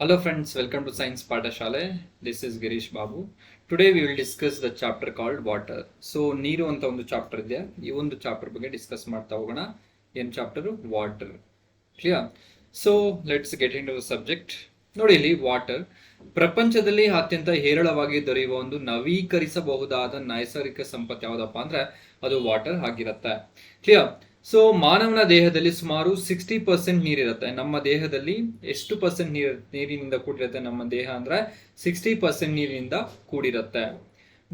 Hello friends, welcome to Science Padashale. This is Girish Babu. Today we will discuss the chapter called Water. So ನೀರು ಅಂತ ಒಂದು chapter ಇದೆ. ಈ ಒಂದು chapter ಬಗ್ಗೆ ಡಿಸ್ಕಸ್ ಮಾಡ್ತಾ ಹೋಗೋಣ. ಏನು chapter? Water. Clear? So let's get into the subject. ನೋಡಿ ಇಲ್ಲಿ ವಾಟರ್ ಪ್ರಪಂಚದಲ್ಲಿ ಅತ್ಯಂತ ಹೇರಳವಾಗಿ ದೊರೆಯುವ ಒಂದು ನವೀಕರಿಸಬಹುದಾದ ನೈಸರ್ಗಿಕ ಸಂಪತ್ತು ಯಾವುದಪ್ಪ ಅಂದ್ರೆ ಅದು ವಾಟರ್ ಆಗಿರುತ್ತೆ. ಕ್ಲಿಯರ್? ಸೊ ಮಾನವನ ದೇಹದಲ್ಲಿ ಸುಮಾರು 60% ನೀರಿರುತ್ತೆ. ನಮ್ಮ ದೇಹದಲ್ಲಿ ಎಷ್ಟು ಪರ್ಸೆಂಟ್ ನೀರಿನಿಂದ ಕೂಡಿರುತ್ತೆ ನಮ್ಮ ದೇಹ ಅಂದ್ರೆ 60% ನೀರಿನಿಂದ ಕೂಡಿರುತ್ತೆ.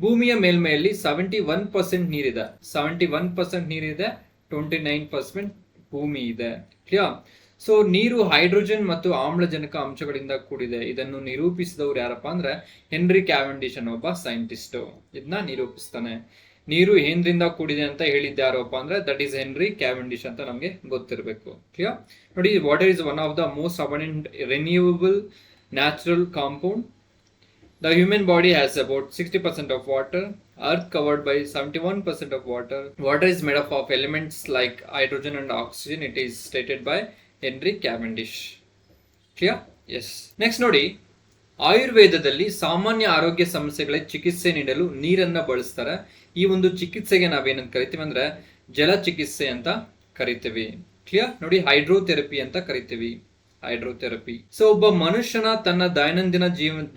ಭೂಮಿಯ ಮೇಲ್ಮೈಯಲ್ಲಿ 71% ನೀರಿದೆ. 71% ನೀರಿದೆ, 29% ಭೂಮಿ ಇದೆ. ಕ್ಲಿಯರ್? ಸೊ ನೀರು ಹೈಡ್ರೋಜನ್ ಮತ್ತು ಆಮ್ಲಜನಕ ಅಂಶಗಳಿಂದ ಕೂಡಿದೆ. ಇದನ್ನು ನಿರೂಪಿಸಿದವರು ಯಾರಪ್ಪ ಅಂದ್ರೆ ಹೆನ್ರಿ ಕ್ಯಾವೆಂಡಿಶ್ ಅನ್ನೋ ಒಬ್ಬ ಸೈಂಟಿಸ್ಟ್ ಇದನ್ನ ನಿರೂಪಿಸ್ತಾನೆ. ನೀರು ಏನ್ರಿಂದ ಕೂಡಿದೆ ಅಂತ ಹೇಳಿದ್ದಾರಪ್ಪ ಅಂದ್ರೆ ದಟ್ ಈಸ್ ಹೆನ್ರಿ ಕ್ಯಾವೆಂಡಿಶ್ ಅಂತ ನಮಗೆ ಗೊತ್ತಿರಬೇಕು. ಕ್ಲಿಯರ್? ನೋಡಿ, water is one of the most abundant renewable natural compound. The human body has about 60% of water. Earth covered by 71% of water. Water is made up of elements like hydrogen and oxygen. It is stated by Henry Cavendish. Clear? Yes. Next ನೋಡಿ, ಆಯುರ್ವೇದದಲ್ಲಿ ಸಾಮಾನ್ಯ ಆರೋಗ್ಯ ಸಮಸ್ಯೆಗಳಿಗೆ ಚಿಕಿತ್ಸೆ ನೀಡಲು ನೀರನ್ನ ಬಳಸ್ತಾರೆ. ಈ ಒಂದು ಚಿಕಿತ್ಸೆಗೆ ನಾವೇನಂತ ಕರಿತೀವಿ ಅಂದ್ರೆ ಜಲ ಚಿಕಿತ್ಸೆ ಅಂತ ಕರಿತೀವಿ. ಕ್ಲಿಯರ್? ನೋಡಿ, ಹೈಡ್ರೋಥೆರಪಿ ಅಂತ ಕರಿತೀವಿ. ಹೈಡ್ರೋಥೆರಪಿ. ಸೊ ಒಬ್ಬ ಮನುಷ್ಯನ ತನ್ನ ದೈನಂದಿನ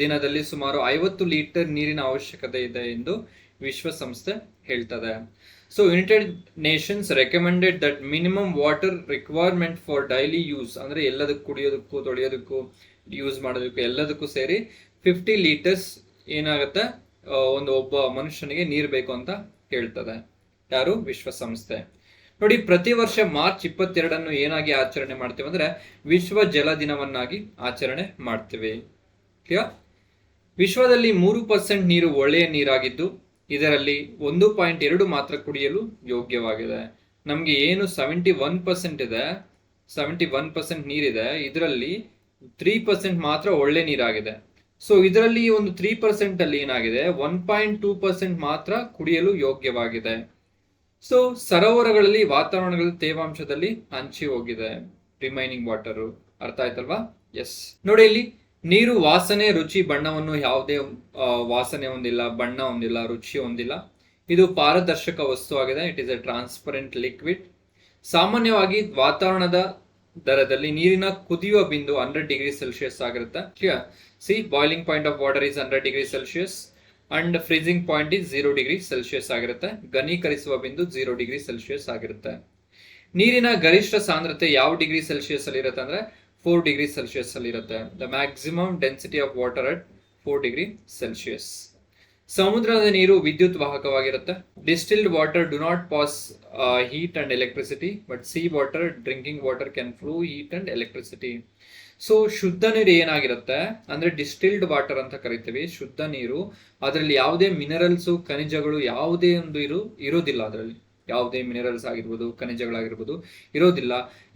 ದಿನದಲ್ಲಿ ಸುಮಾರು 50 ಲೀಟರ್ ನೀರಿನ ಅವಶ್ಯಕತೆ ಇದೆ ಎಂದು ವಿಶ್ವಸಂಸ್ಥೆ ಹೇಳ್ತದೆ. So United Nations recommended that minimum water requirement for daily use ಅಂದ್ರೆ ಎಲ್ಲದಕ್ಕೂ ಕುಡಿಯೋದಕ್ಕೂ ತೊಳೆಯೋದಕ್ಕೂ ಯೂಸ್ ಮಾಡೋದಕ್ಕೂ ಎಲ್ಲದಕ್ಕೂ ಸೇರಿ 50 ಲೀಟರ್ಸ್ ಏನಾಗುತ್ತೆ ಒಬ್ಬ ಮನುಷ್ಯನಿಗೆ ನೀರು ಬೇಕು ಅಂತ ಹೇಳ್ತದೆ. ಯಾರು? ವಿಶ್ವಸಂಸ್ಥೆ. ನೋಡಿ, ಪ್ರತಿ ವರ್ಷ ಮಾರ್ಚ್ 22 ಏನಾಗಿ ಆಚರಣೆ ಮಾಡ್ತೀವಿ ಅಂದ್ರೆ ವಿಶ್ವ ಜಲ ದಿನವನ್ನಾಗಿ ಆಚರಣೆ ಮಾಡ್ತೀವಿ. ಕ್ಲಿಯರ್? ವಿಶ್ವದಲ್ಲಿ 3% ನೀರು ಒಳ್ಳೆಯ ನೀರಾಗಿದ್ದು ಇದರಲ್ಲಿ 1.2 ಮಾತ್ರ ಕುಡಿಯಲು ಯೋಗ್ಯವಾಗಿದೆ. ನಮ್ಗೆ ಏನು 71% ಇದೆ, 71% ನೀರಿದೆ, ಇದರಲ್ಲಿ 3% ಮಾತ್ರ ಒಳ್ಳೆ ನೀರಾಗಿದೆ. ಸೊ ಇದರಲ್ಲಿ ಒಂದು 3% ಅಲ್ಲಿ ಏನಾಗಿದೆ, 1.2% ಮಾತ್ರ ಕುಡಿಯಲು ಯೋಗ್ಯವಾಗಿದೆ. ಸೊ ಸರೋವರಗಳಲ್ಲಿ ವಾತಾವರಣಗಳ ತೇವಾಂಶದಲ್ಲಿ ಹಂಚಿ ಹೋಗಿದೆ ರಿಮೈನಿಂಗ್ ವಾಟರ್. ಅರ್ಥ ಆಯ್ತಲ್ವಾ? ಎಸ್. ನೋಡಿ, ಇಲ್ಲಿ ನೀರು ವಾಸನೆ, ರುಚಿ, ಬಣ್ಣವನ್ನು ಯಾವುದೇ ವಾಸನೆ ಹೊಂದಿಲ್ಲ, ಬಣ್ಣ ಹೊಂದಿಲ್ಲ, ರುಚಿ ಹೊಂದಿಲ್ಲ. ಇದು ಪಾರದರ್ಶಕ ವಸ್ತು ಆಗಿದೆ. It is A transparent liquid. ಸಾಮಾನ್ಯವಾಗಿ ವಾತಾವರಣದ ದರದಲ್ಲಿ ನೀರಿನ ಕುದಿಯುವ ಬಿಂದು 100 ಡಿಗ್ರಿ ಸೆಲ್ಸಿಯಸ್ ಆಗಿರುತ್ತೆ. Clear? C, boiling point of water is 100 degree Celsius and freezing point is 0 degree Celsius ಆಗಿರುತ್ತೆ. ಘನೀಕರಿಸುವ ಬಿಂದು 0 ಡಿಗ್ರಿ ಸೆಲ್ಸಿಯಸ್ ಆಗಿರುತ್ತೆ. ನೀರಿನ ಗರಿಷ್ಠ ಸಾಂದ್ರತೆ ಯಾವ ಡಿಗ್ರಿ ಸೆಲ್ಸಿಯಸ್ ಅಲ್ಲಿ ಇರುತ್ತೆ ಅಂದ್ರೆ 4 ಡಿಗ್ರಿ ಸೆಲ್ಸಿಯಸ್ ಅಲ್ಲಿ ಇರುತ್ತೆ. The maximum density of water at 4 degree Celsius. ಸಮುದ್ರದ ನೀರು ವಿದ್ಯುತ್ ವಾಹಕವಾಗಿರುತ್ತೆ. Distilled water do not pass heat and electricity, but sea water, drinking water can flow heat and electricity. So ಶುದ್ಧ ನೀರು ಏನಾಗಿರುತ್ತೆ ಅಂದ್ರೆ ಡಿಸ್ಟಿಲ್ಡ್ ವಾಟರ್ ಅಂತ ಕರಿತೀವಿ. ಶುದ್ಧ ನೀರು, ಅದರಲ್ಲಿ ಯಾವುದೇ ಮಿನರಲ್ಸ್, ಖನಿಜಗಳು ಯಾವುದೇ ಒಂದು ಇರೋದಿಲ್ಲ. ಅದರಲ್ಲಿ ಯಾವುದೇ ಮಿನರಲ್ಸ್ ಆಗಿರ್ಬೋದು, ಖನಿಜಗಳಾಗಿರ್ಬೋದು ಇರೋದಿಲ್ಲ.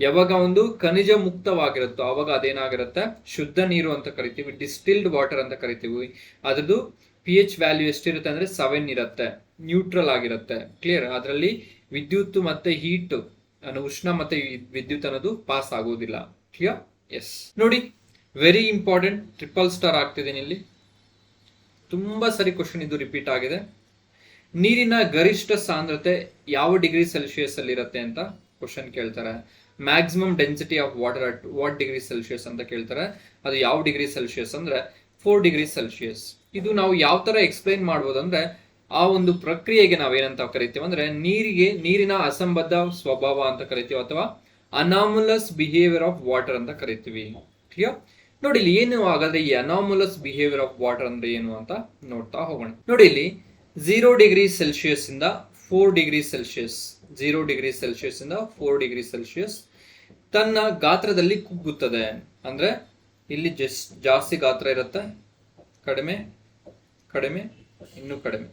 ಯಾವಾಗ ಒಂದು ಖನಿಜ ಮುಕ್ತವಾಗಿರುತ್ತೋ ಅವಾಗ ಅದೇನಾಗಿರುತ್ತೆ, ಶುದ್ಧ ನೀರು ಅಂತ ಕರಿತೀವಿ. ಡಿಸ್ಟಿಲ್ಡ್ ವಾಟರ್ ಅಂತ ಕರಿತೀವಿ. ಅದ್ರದ್ದು pH ವ್ಯಾಲ್ಯೂ ಎಷ್ಟಿರುತ್ತೆ ಅಂದ್ರೆ 7 ಇರುತ್ತೆ. ನ್ಯೂಟ್ರಲ್ ಆಗಿರುತ್ತೆ. ಕ್ಲಿಯರ್? ಅದರಲ್ಲಿ ವಿದ್ಯುತ್ ಮತ್ತೆ ಹೀಟ್ ಉಷ್ಣ ಮತ್ತೆ ವಿದ್ಯುತ್ ಅನ್ನೋದು ಪಾಸ್ ಆಗೋದಿಲ್ಲ. ಕ್ಲಿಯರ್? ಎಸ್. ನೋಡಿ, ವೆರಿ ಇಂಪಾರ್ಟೆಂಟ್, ಟ್ರಿಪಲ್ ಸ್ಟಾರ್ ಆಗ್ತಿದ್ದೀನಿ ಇಲ್ಲಿ. ತುಂಬಾ ಸರಿ ಕ್ವಶನ್ ಇದು ರಿಪೀಟ್ ಆಗಿದೆ. ನೀರಿನ ಗರಿಷ್ಠ ಸಾಂದ್ರತೆ ಯಾವ ಡಿಗ್ರಿ ಸೆಲ್ಸಿಯಸ್ ಅಲ್ಲಿ ಇರುತ್ತೆ ಅಂತ ಕ್ವಶನ್ ಕೇಳ್ತಾರೆ. Maximum density of water at what degree Celsius ಅಂತ ಕೇಳ್ತಾರೆ. ಅದು ಯಾವ ಡಿಗ್ರಿ ಸೆಲ್ಸಿಯಸ್ ಅಂದ್ರೆ 4 ಡಿಗ್ರಿ ಸೆಲ್ಸಿಯಸ್. ಇದು ನಾವು ಯಾವ ತರ ಎಕ್ಸ್ಪ್ಲೈನ್ ಮಾಡ್ಬೋದು ಅಂದ್ರೆ ಆ ಒಂದು ಪ್ರಕ್ರಿಯೆಗೆ ನಾವೇನಂತ ಕರಿತೀವಿ ಅಂದ್ರೆ ನೀರಿನ ಅಸಂಬದ್ಧ ಸ್ವಭಾವ ಅಂತ ಕರಿತೀವಿ, ಅಥವಾ ಅನಾಮುಲಸ್ ಬಿಹೇವಿಯರ್ ಆಫ್ ವಾಟರ್ ಅಂತ ಕರಿತೀವಿ. ಕ್ಲಿಯರ್? ನೋಡಿ, ಇಲ್ಲಿ ಏನು ಹಾಗಾದ್ರೆ ಈ ಅನಾಮುಲಸ್ ಬಿಹೇವಿಯರ್ ಆಫ್ ವಾಟರ್ ಅಂದ್ರೆ ಏನು ಅಂತ ನೋಡ್ತಾ ಹೋಗೋಣ. ನೋಡಿ, ಇಲ್ಲಿ 0 ಡಿಗ್ರಿ ಸೆಲ್ಸಿಯಸ್ ಇಂದ 4 ಡಿಗ್ರಿ ಸೆಲ್ಸಿಯಸ್, 0 ಡಿಗ್ರಿ ಸೆಲ್ಸಿಯಸ್ ಇಂದ 4 ಡಿಗ್ರಿ ಸೆಲ್ಸಿಯಸ್ ತನ್ನ ಗಾತ್ರದಲ್ಲಿ ಕುಗ್ಗುತ್ತದೆ. ಅಂದ್ರೆ ಇಲ್ಲಿ ಜಾಸ್ತಿ ಗಾತ್ರ ಇರುತ್ತೆ, ಕಡಿಮೆ, ಕಡಿಮೆ, ಇನ್ನೂ ಕಡಿಮೆ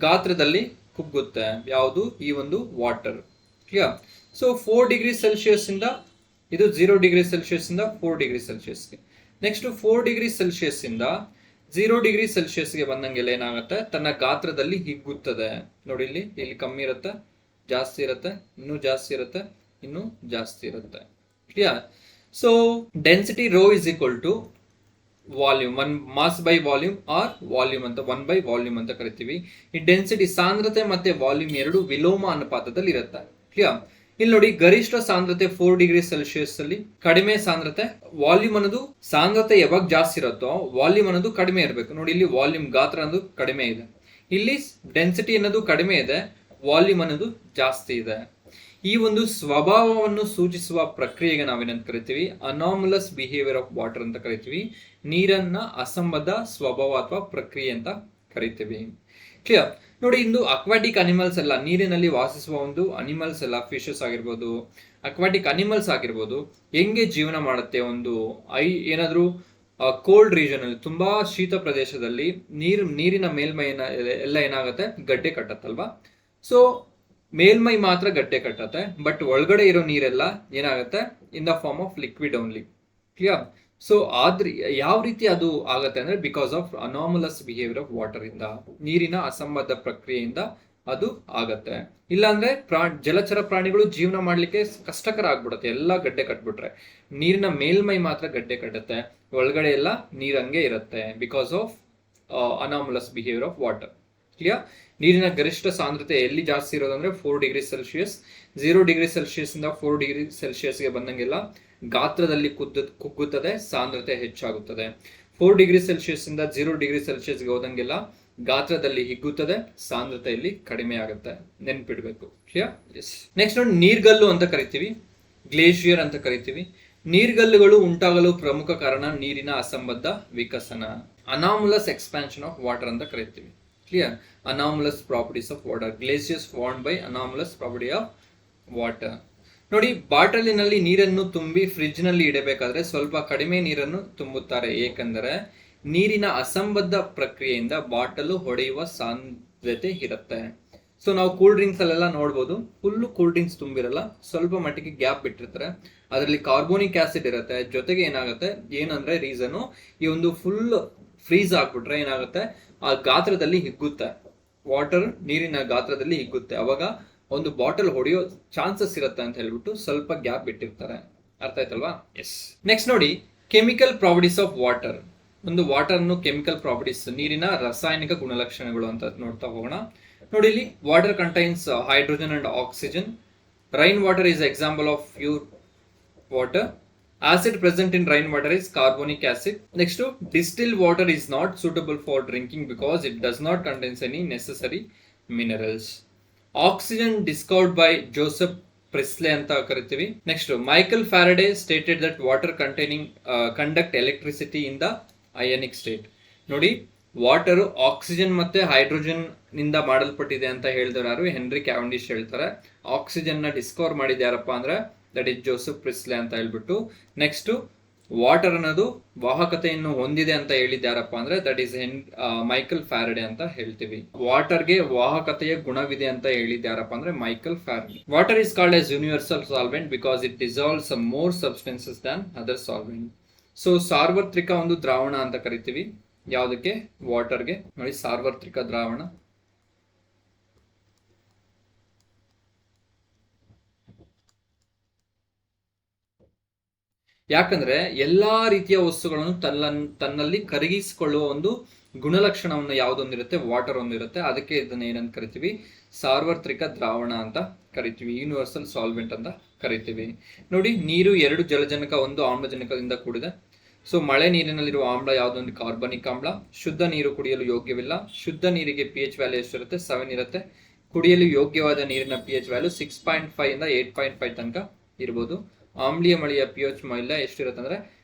ಗಾತ್ರದಲ್ಲಿ ಕುಗ್ಗುತ್ತೆ. ಯಾವುದು? ಈ ಒಂದು water. Clear? So 4 degree Celsius ಇಂದ ಇದು 0 ಡಿಗ್ರಿ ಸೆಲ್ಸಿಯಸ್ ಇಂದ 4 ಡಿಗ್ರಿ ಸೆಲ್ಸಿಯಸ್ಗೆ. ನೆಕ್ಸ್ಟ್ 4 ಡಿಗ್ರಿ ಸೆಲ್ಸಿಯಸ್ ಇಂದ 0 ಡಿಗ್ರಿ ಸೆಲ್ಸಿಯಸ್ಗೆ ಬಂದಂಗೆಲ್ಲ ಏನಾಗುತ್ತೆ, ತನ್ನ ಗಾತ್ರದಲ್ಲಿ ಹಿಗ್ಗುತ್ತದೆ. ನೋಡಿ, ಇಲ್ಲಿ ಕಮ್ಮಿ ಇರುತ್ತೆ, ಜಾಸ್ತಿ ಇರುತ್ತೆ, ಇನ್ನೂ ಜಾಸ್ತಿ ಇರುತ್ತೆ, ಇನ್ನೂ ಜಾಸ್ತಿ ಇರುತ್ತೆ. Clear? So density rho is equal to volume, one mass by volume or volume ಅಂತ, ಒನ್ ಬೈ ವಾಲ್ಯೂಮ್ ಅಂತ ಕರಿತೀವಿ. ಈ ಡೆನ್ಸಿಟಿ ಸಾಂದ್ರತೆ ಮತ್ತೆ ವಾಲ್ಯೂಮ್ ಎರಡು ವಿಲೋಮ ಅನುಪಾತದಲ್ಲಿ ಇರುತ್ತೆ. ಕ್ಲಿಯರ್? ಇಲ್ಲಿ ನೋಡಿ, ಗರಿಷ್ಠ ಸಾಂದ್ರತೆ 4 ಡಿಗ್ರಿ ಸೆಲ್ಸಿಯಸ್ ಅಲ್ಲಿ, ಕಡಿಮೆ ಸಾಂದ್ರತೆ ವಾಲ್ಯೂಮ್ ಅನ್ನೋದು, ಸಾಂದ್ರತೆ ಯಾವಾಗ ಜಾಸ್ತಿ ಇರುತ್ತೋ ವಾಲ್ಯೂಮ್ ಅನ್ನೋದು ಕಡಿಮೆ ಇರಬೇಕು. ನೋಡಿ, ಇಲ್ಲಿ ವಾಲ್ಯೂಮ್ ಗಾತ್ರ ಅನ್ನೋದು ಕಡಿಮೆ ಇದೆ, ಇಲ್ಲಿ ಡೆನ್ಸಿಟಿ ಅನ್ನೋದು ಕಡಿಮೆ ಇದೆ, ವಾಲ್ಯೂಮ್ ಅನ್ನೋದು ಜಾಸ್ತಿ ಇದೆ. ಈ ಒಂದು ಸ್ವಭಾವವನ್ನು ಸೂಚಿಸುವ ಪ್ರಕ್ರಿಯೆಗೆ ನಾವೇನಂತ ಕರಿತೀವಿ? ಅನಾಮಲಸ್ ಬಿಹೇವಿಯರ್ ಆಫ್ ವಾಟರ್ ಅಂತ ಕರಿತೀವಿ. ನೀರನ್ನ ಅಸಂಬದ್ಧ ಸ್ವಭಾವ ಅಥವಾ ಪ್ರಕ್ರಿಯೆ ಅಂತ ಕರಿತೀವಿ. ಕ್ಲಿಯರ್? ನೋಡಿ, ಇಂದು ಅಕ್ವಾಟಿಕ್ ಅನಿಮಲ್ಸ್ ಎಲ್ಲ, ನೀರಿನಲ್ಲಿ ವಾಸಿಸುವ ಒಂದು ಅನಿಮಲ್ಸ್ ಎಲ್ಲ, ಫಿಶಸ್ ಆಗಿರ್ಬೋದು, ಅಕ್ವಾಟಿಕ್ ಅನಿಮಲ್ಸ್ ಆಗಿರ್ಬೋದು, ಹೆಂಗೆ ಜೀವನ ಮಾಡುತ್ತೆ, ಒಂದು ಏನಾದ್ರೂ ಕೋಲ್ಡ್ ರೀಜನ್ ಅಲ್ಲಿ, ತುಂಬಾ ಶೀತ ಪ್ರದೇಶದಲ್ಲಿ ನೀರಿನ ಮೇಲ್ಮೈ ಎಲ್ಲ ಏನಾಗುತ್ತೆ, ಗಡ್ಡೆ ಕಟ್ಟತ್ತಲ್ವಾ. ಸೊ ಮೇಲ್ಮೈ ಮಾತ್ರ ಗಡ್ಡೆ ಕಟ್ಟತ್ತೆ, ಬಟ್ ಒಳಗಡೆ ಇರೋ ನೀರೆಲ್ಲ ಏನಾಗುತ್ತೆ, in the form of liquid only. Clear? So ಆದ್ರೆ ಯಾವ ರೀತಿ ಅದು ಆಗತ್ತೆ ಅಂದ್ರೆ, because of anomalous behaviour of water ಇಂದ, ನೀರಿನ ಅಸಂಬದ್ಧ ಪ್ರಕ್ರಿಯೆಯಿಂದ ಅದು ಆಗತ್ತೆ. ಇಲ್ಲಾಂದ್ರೆ ಜಲಚರ ಪ್ರಾಣಿಗಳು ಜೀವನ ಮಾಡ್ಲಿಕ್ಕೆ ಕಷ್ಟಕರ ಆಗ್ಬಿಡುತ್ತೆ, ಎಲ್ಲ ಗಡ್ಡೆ ಕಟ್ಬಿಟ್ರೆ. ನೀರಿನ ಮೇಲ್ಮೈ ಮಾತ್ರ ಗಡ್ಡೆ ಕಟ್ಟತ್ತೆ, ಒಳಗಡೆ ಎಲ್ಲ ನೀರಂಗೆ ಇರುತ್ತೆ, because of anomalous behaviour of water. Clear? ನೀರಿನ ಗರಿಷ್ಠ ಸಾಂದ್ರತೆ ಎಲ್ಲಿ ಜಾಸ್ತಿ ಇರೋದಂದ್ರೆ 4 ಡಿಗ್ರಿ ಸೆಲ್ಸಿಯಸ್. 0 ಡಿಗ್ರಿ ಸೆಲ್ಸಿಯಸ್ ಇಂದ 4 ಡಿಗ್ರಿ ಸೆಲ್ಸಿಯಸ್ಗೆ ಬಂದಂಗೆಲ್ಲ ಗಾತ್ರದಲ್ಲಿ ಕುಗ್ಗುತ್ತದೆ, ಸಾಂದ್ರತೆ ಹೆಚ್ಚಾಗುತ್ತದೆ. 4 ಡಿಗ್ರಿ ಸೆಲ್ಸಿಯಸ್ ಇಂದ 0 ಡಿಗ್ರಿ ಸೆಲ್ಸಿಯಸ್ಗೆ ಹೋದಂಗೆಲ್ಲ ಗಾತ್ರದಲ್ಲಿ ಹಿಗ್ಗುತ್ತದೆ, ಸಾಂದ್ರತೆಯಲ್ಲಿ ಕಡಿಮೆ ಆಗುತ್ತೆ. ನೆನ್ಪಿಡ್ಬೇಕು. ಕ್ಲಿಯರ್? ಎಸ್. ನೆಕ್ಸ್ಟ್ ನೋಡಿ, ನೀರ್ಗಲ್ಲು ಅಂತ ಕರಿತೀವಿ, ಗ್ಲೇಷಿಯರ್ ಅಂತ ಕರಿತೀವಿ. ನೀರ್ಗಲ್ಲುಗಳು ಉಂಟಾಗಲು ಪ್ರಮುಖ ಕಾರಣ ನೀರಿನ ಅಸಂಬದ್ಧ ವಿಕಸನ, ಅನಾಮಲಸ್ ಎಕ್ಸ್ಪಾನ್ಷನ್ ಆಫ್ ವಾಟರ್ ಅಂತ ಕರಿತೀವಿ. Clear? Anomalous properties of water. Glaciers formed by anomalous property of water. ನೋಡಿ, ಬಾಟಲಿನಲ್ಲಿ ನೀರನ್ನು ತುಂಬಿ ಫ್ರಿಡ್ಜ್ ನಲ್ಲಿ ಇಡಬೇಕಾದ್ರೆ ಸ್ವಲ್ಪ ಕಡಿಮೆ ನೀರನ್ನು ತುಂಬುತ್ತಾರೆ, ಏಕೆಂದರೆ ನೀರಿನ ಅಸಂಬದ್ಧ ಪ್ರಕ್ರಿಯೆಯಿಂದ ಬಾಟಲು ಹೊಡೆಯುವ ಸಾಧ್ಯತೆ ಇರುತ್ತೆ. ಸೊ ನಾವು ಕೂಲ್ ಡ್ರಿಂಕ್ಸ್ ಅಲ್ಲೆಲ್ಲ ನೋಡ್ಬೋದು, ಫುಲ್ ಕೂಲ್ ಡ್ರಿಂಕ್ಸ್ ತುಂಬಿರಲ್ಲ, ಸ್ವಲ್ಪ ಮಟ್ಟಿಗೆ ಗ್ಯಾಪ್ ಬಿಟ್ಟಿರ್ತಾರೆ, ಅದರಲ್ಲಿ ಕಾರ್ಬೋನಿಕ್ ಆಸಿಡ್ ಇರುತ್ತೆ. ಜೊತೆಗೆ ಏನಾಗುತ್ತೆ ಏನಂದ್ರೆ, ರೀಸನ್ ಈ ಒಂದು ಫುಲ್ ಫ್ರೀಸ್ ಆಗ್ಬಿಟ್ರೆ ಏನಾಗುತ್ತೆ, ಆ ಗಾತ್ರದಲ್ಲಿ ಹಿಗ್ಗುತ್ತೆ, ವಾಟರ್ ನೀರಿನ ಗಾತ್ರದಲ್ಲಿ ಹಿಗ್ಗುತ್ತೆ, ಅವಾಗ ಒಂದು ಬಾಟಲ್ ಹೊಡೆಯೋ ಚಾನ್ಸಸ್ ಇರುತ್ತೆ ಅಂತ ಹೇಳ್ಬಿಟ್ಟು ಸ್ವಲ್ಪ ಗ್ಯಾಪ್ ಬಿಟ್ಟಿರ್ತಾರೆ. ಅರ್ಥ ಆಯ್ತಲ್ವಾ? ಎಸ್. ನೆಕ್ಸ್ಟ್ ನೋಡಿ, ಕೆಮಿಕಲ್ ಪ್ರಾಪರ್ಟೀಸ್ ಆಫ್ ವಾಟರ್. ಒಂದು ವಾಟರ್ ಅನ್ನು ಕೆಮಿಕಲ್ ಪ್ರಾಪರ್ಟೀಸ್, ನೀರಿನ ರಾಸಾಯನಿಕ ಗುಣಲಕ್ಷಣಗಳು ಅಂತ ನೋಡ್ತಾ ಹೋಗೋಣ. ನೋಡಿ, ಇಲ್ಲಿ water contains hydrogen and oxygen. Rain water is example of pure water. Acid present in rainwater is carbonic acid. Next, distilled water is not suitable for drinking because it does not contain any necessary minerals. Oxygen discovered by Joseph Priestley anta karitivi. Next, Michael Faraday stated that water containing conduct electricity in the ionic state. ನೋಡಿ, water oxygen ಮತ್ತೆ hydrogen ನಿಂದ ಮಾಡಲ್ಪಟ್ಟಿದೆ ಅಂತ ಹೇಳಿದವರು ಯಾರು? Henry Cavendish ಹೇಳ್ತಾರೆ. Oxygen ನ Discover ಮಾಡಿದ ಯಾರಪ್ಪ ಅಂದ್ರೆ, ದಟ್ ಇಸ್ ಜೋಸೆಫ್ ಪ್ರಿಸ್ಲೆ ಅಂತ ಹೇಳ್ಬಿಟ್ಟು. ನೆಕ್ಸ್ಟ್, ವಾಟರ್ ಅನ್ನೋದು ವಾಹಕತೆಯನ್ನು ಹೊಂದಿದೆ ಅಂತ ಹೇಳಿದ್ಯಾರಪ್ಪ ಅಂದ್ರೆ, ದಟ್ ಈಸ್ ಮೈಕಲ್ ಫ್ಯಾರಡೆ ಅಂತ ಹೇಳ್ತೀವಿ. ವಾಟರ್ಗೆ ವಾಹಕತೆಯ ಗುಣವಿದೆ ಅಂತ ಹೇಳಿದ್ಯಾರಪ್ಪ ಅಂದ್ರೆ, Michael Faraday. Water is called as universal solvent because it dissolves more substances than other solvent. So ಸಾರ್ವತ್ರಿಕ ಒಂದು ದ್ರಾವಣ ಅಂತ ಕರಿತೀವಿ. ಯಾವುದಕ್ಕೆ? ವಾಟರ್ಗೆ. ನೋಡಿ, ಸಾರ್ವತ್ರಿಕ ದ್ರಾವಣ. ಯಾಕಂದ್ರೆ ಎಲ್ಲಾ ರೀತಿಯ ವಸ್ತುಗಳನ್ನು ತನ್ನಲ್ಲಿ ಕರಗಿಸಿಕೊಳ್ಳುವ ಒಂದು ಗುಣಲಕ್ಷಣವನ್ನು ಯಾವುದೊಂದಿರುತ್ತೆ? ವಾಟರ್ ಒಂದಿರುತ್ತೆ. ಅದಕ್ಕೆ ಇದನ್ನ ಏನಂತ ಕರಿತೀವಿ? ಸಾರ್ವತ್ರಿಕ ದ್ರಾವಣ ಅಂತ ಕರಿತೀವಿ, ಯೂನಿವರ್ಸಲ್ ಸಾಲ್ವೆಂಟ್ ಅಂತ ಕರಿತೀವಿ. ನೋಡಿ, ನೀರು 2 ಜಲಜನಕ 1 ಆಮ್ಲಜನಕದಿಂದ ಕೂಡಿದೆ. ಸೊ ಮಳೆ ನೀರಿನಲ್ಲಿರುವ ಆಮ್ಲ ಯಾವುದೊಂದು? ಕಾರ್ಬನಿಕ್ ಆಮ್ಲ. ಶುದ್ಧ ನೀರು ಕುಡಿಯಲು ಯೋಗ್ಯವಿಲ್ಲ. ಶುದ್ಧ ನೀರಿಗೆ pH ವ್ಯಾಲ್ಯೂ ಎಷ್ಟಿರುತ್ತೆ? 7 ಇರುತ್ತೆ. ಕುಡಿಯಲು ಯೋಗ್ಯವಾದ ನೀರಿನ pH ವ್ಯಾಲ್ಯೂ 6.5 ಇಂದ 8.5 ತನಕ ಇರ್ಬೋದು. ಆಮ್ಲೀಯ ಮಳೆಯ pH ಮೌಲ್ಯ ಎಷ್ಟಿರುತ್ತೆ ಅಂದ್ರೆ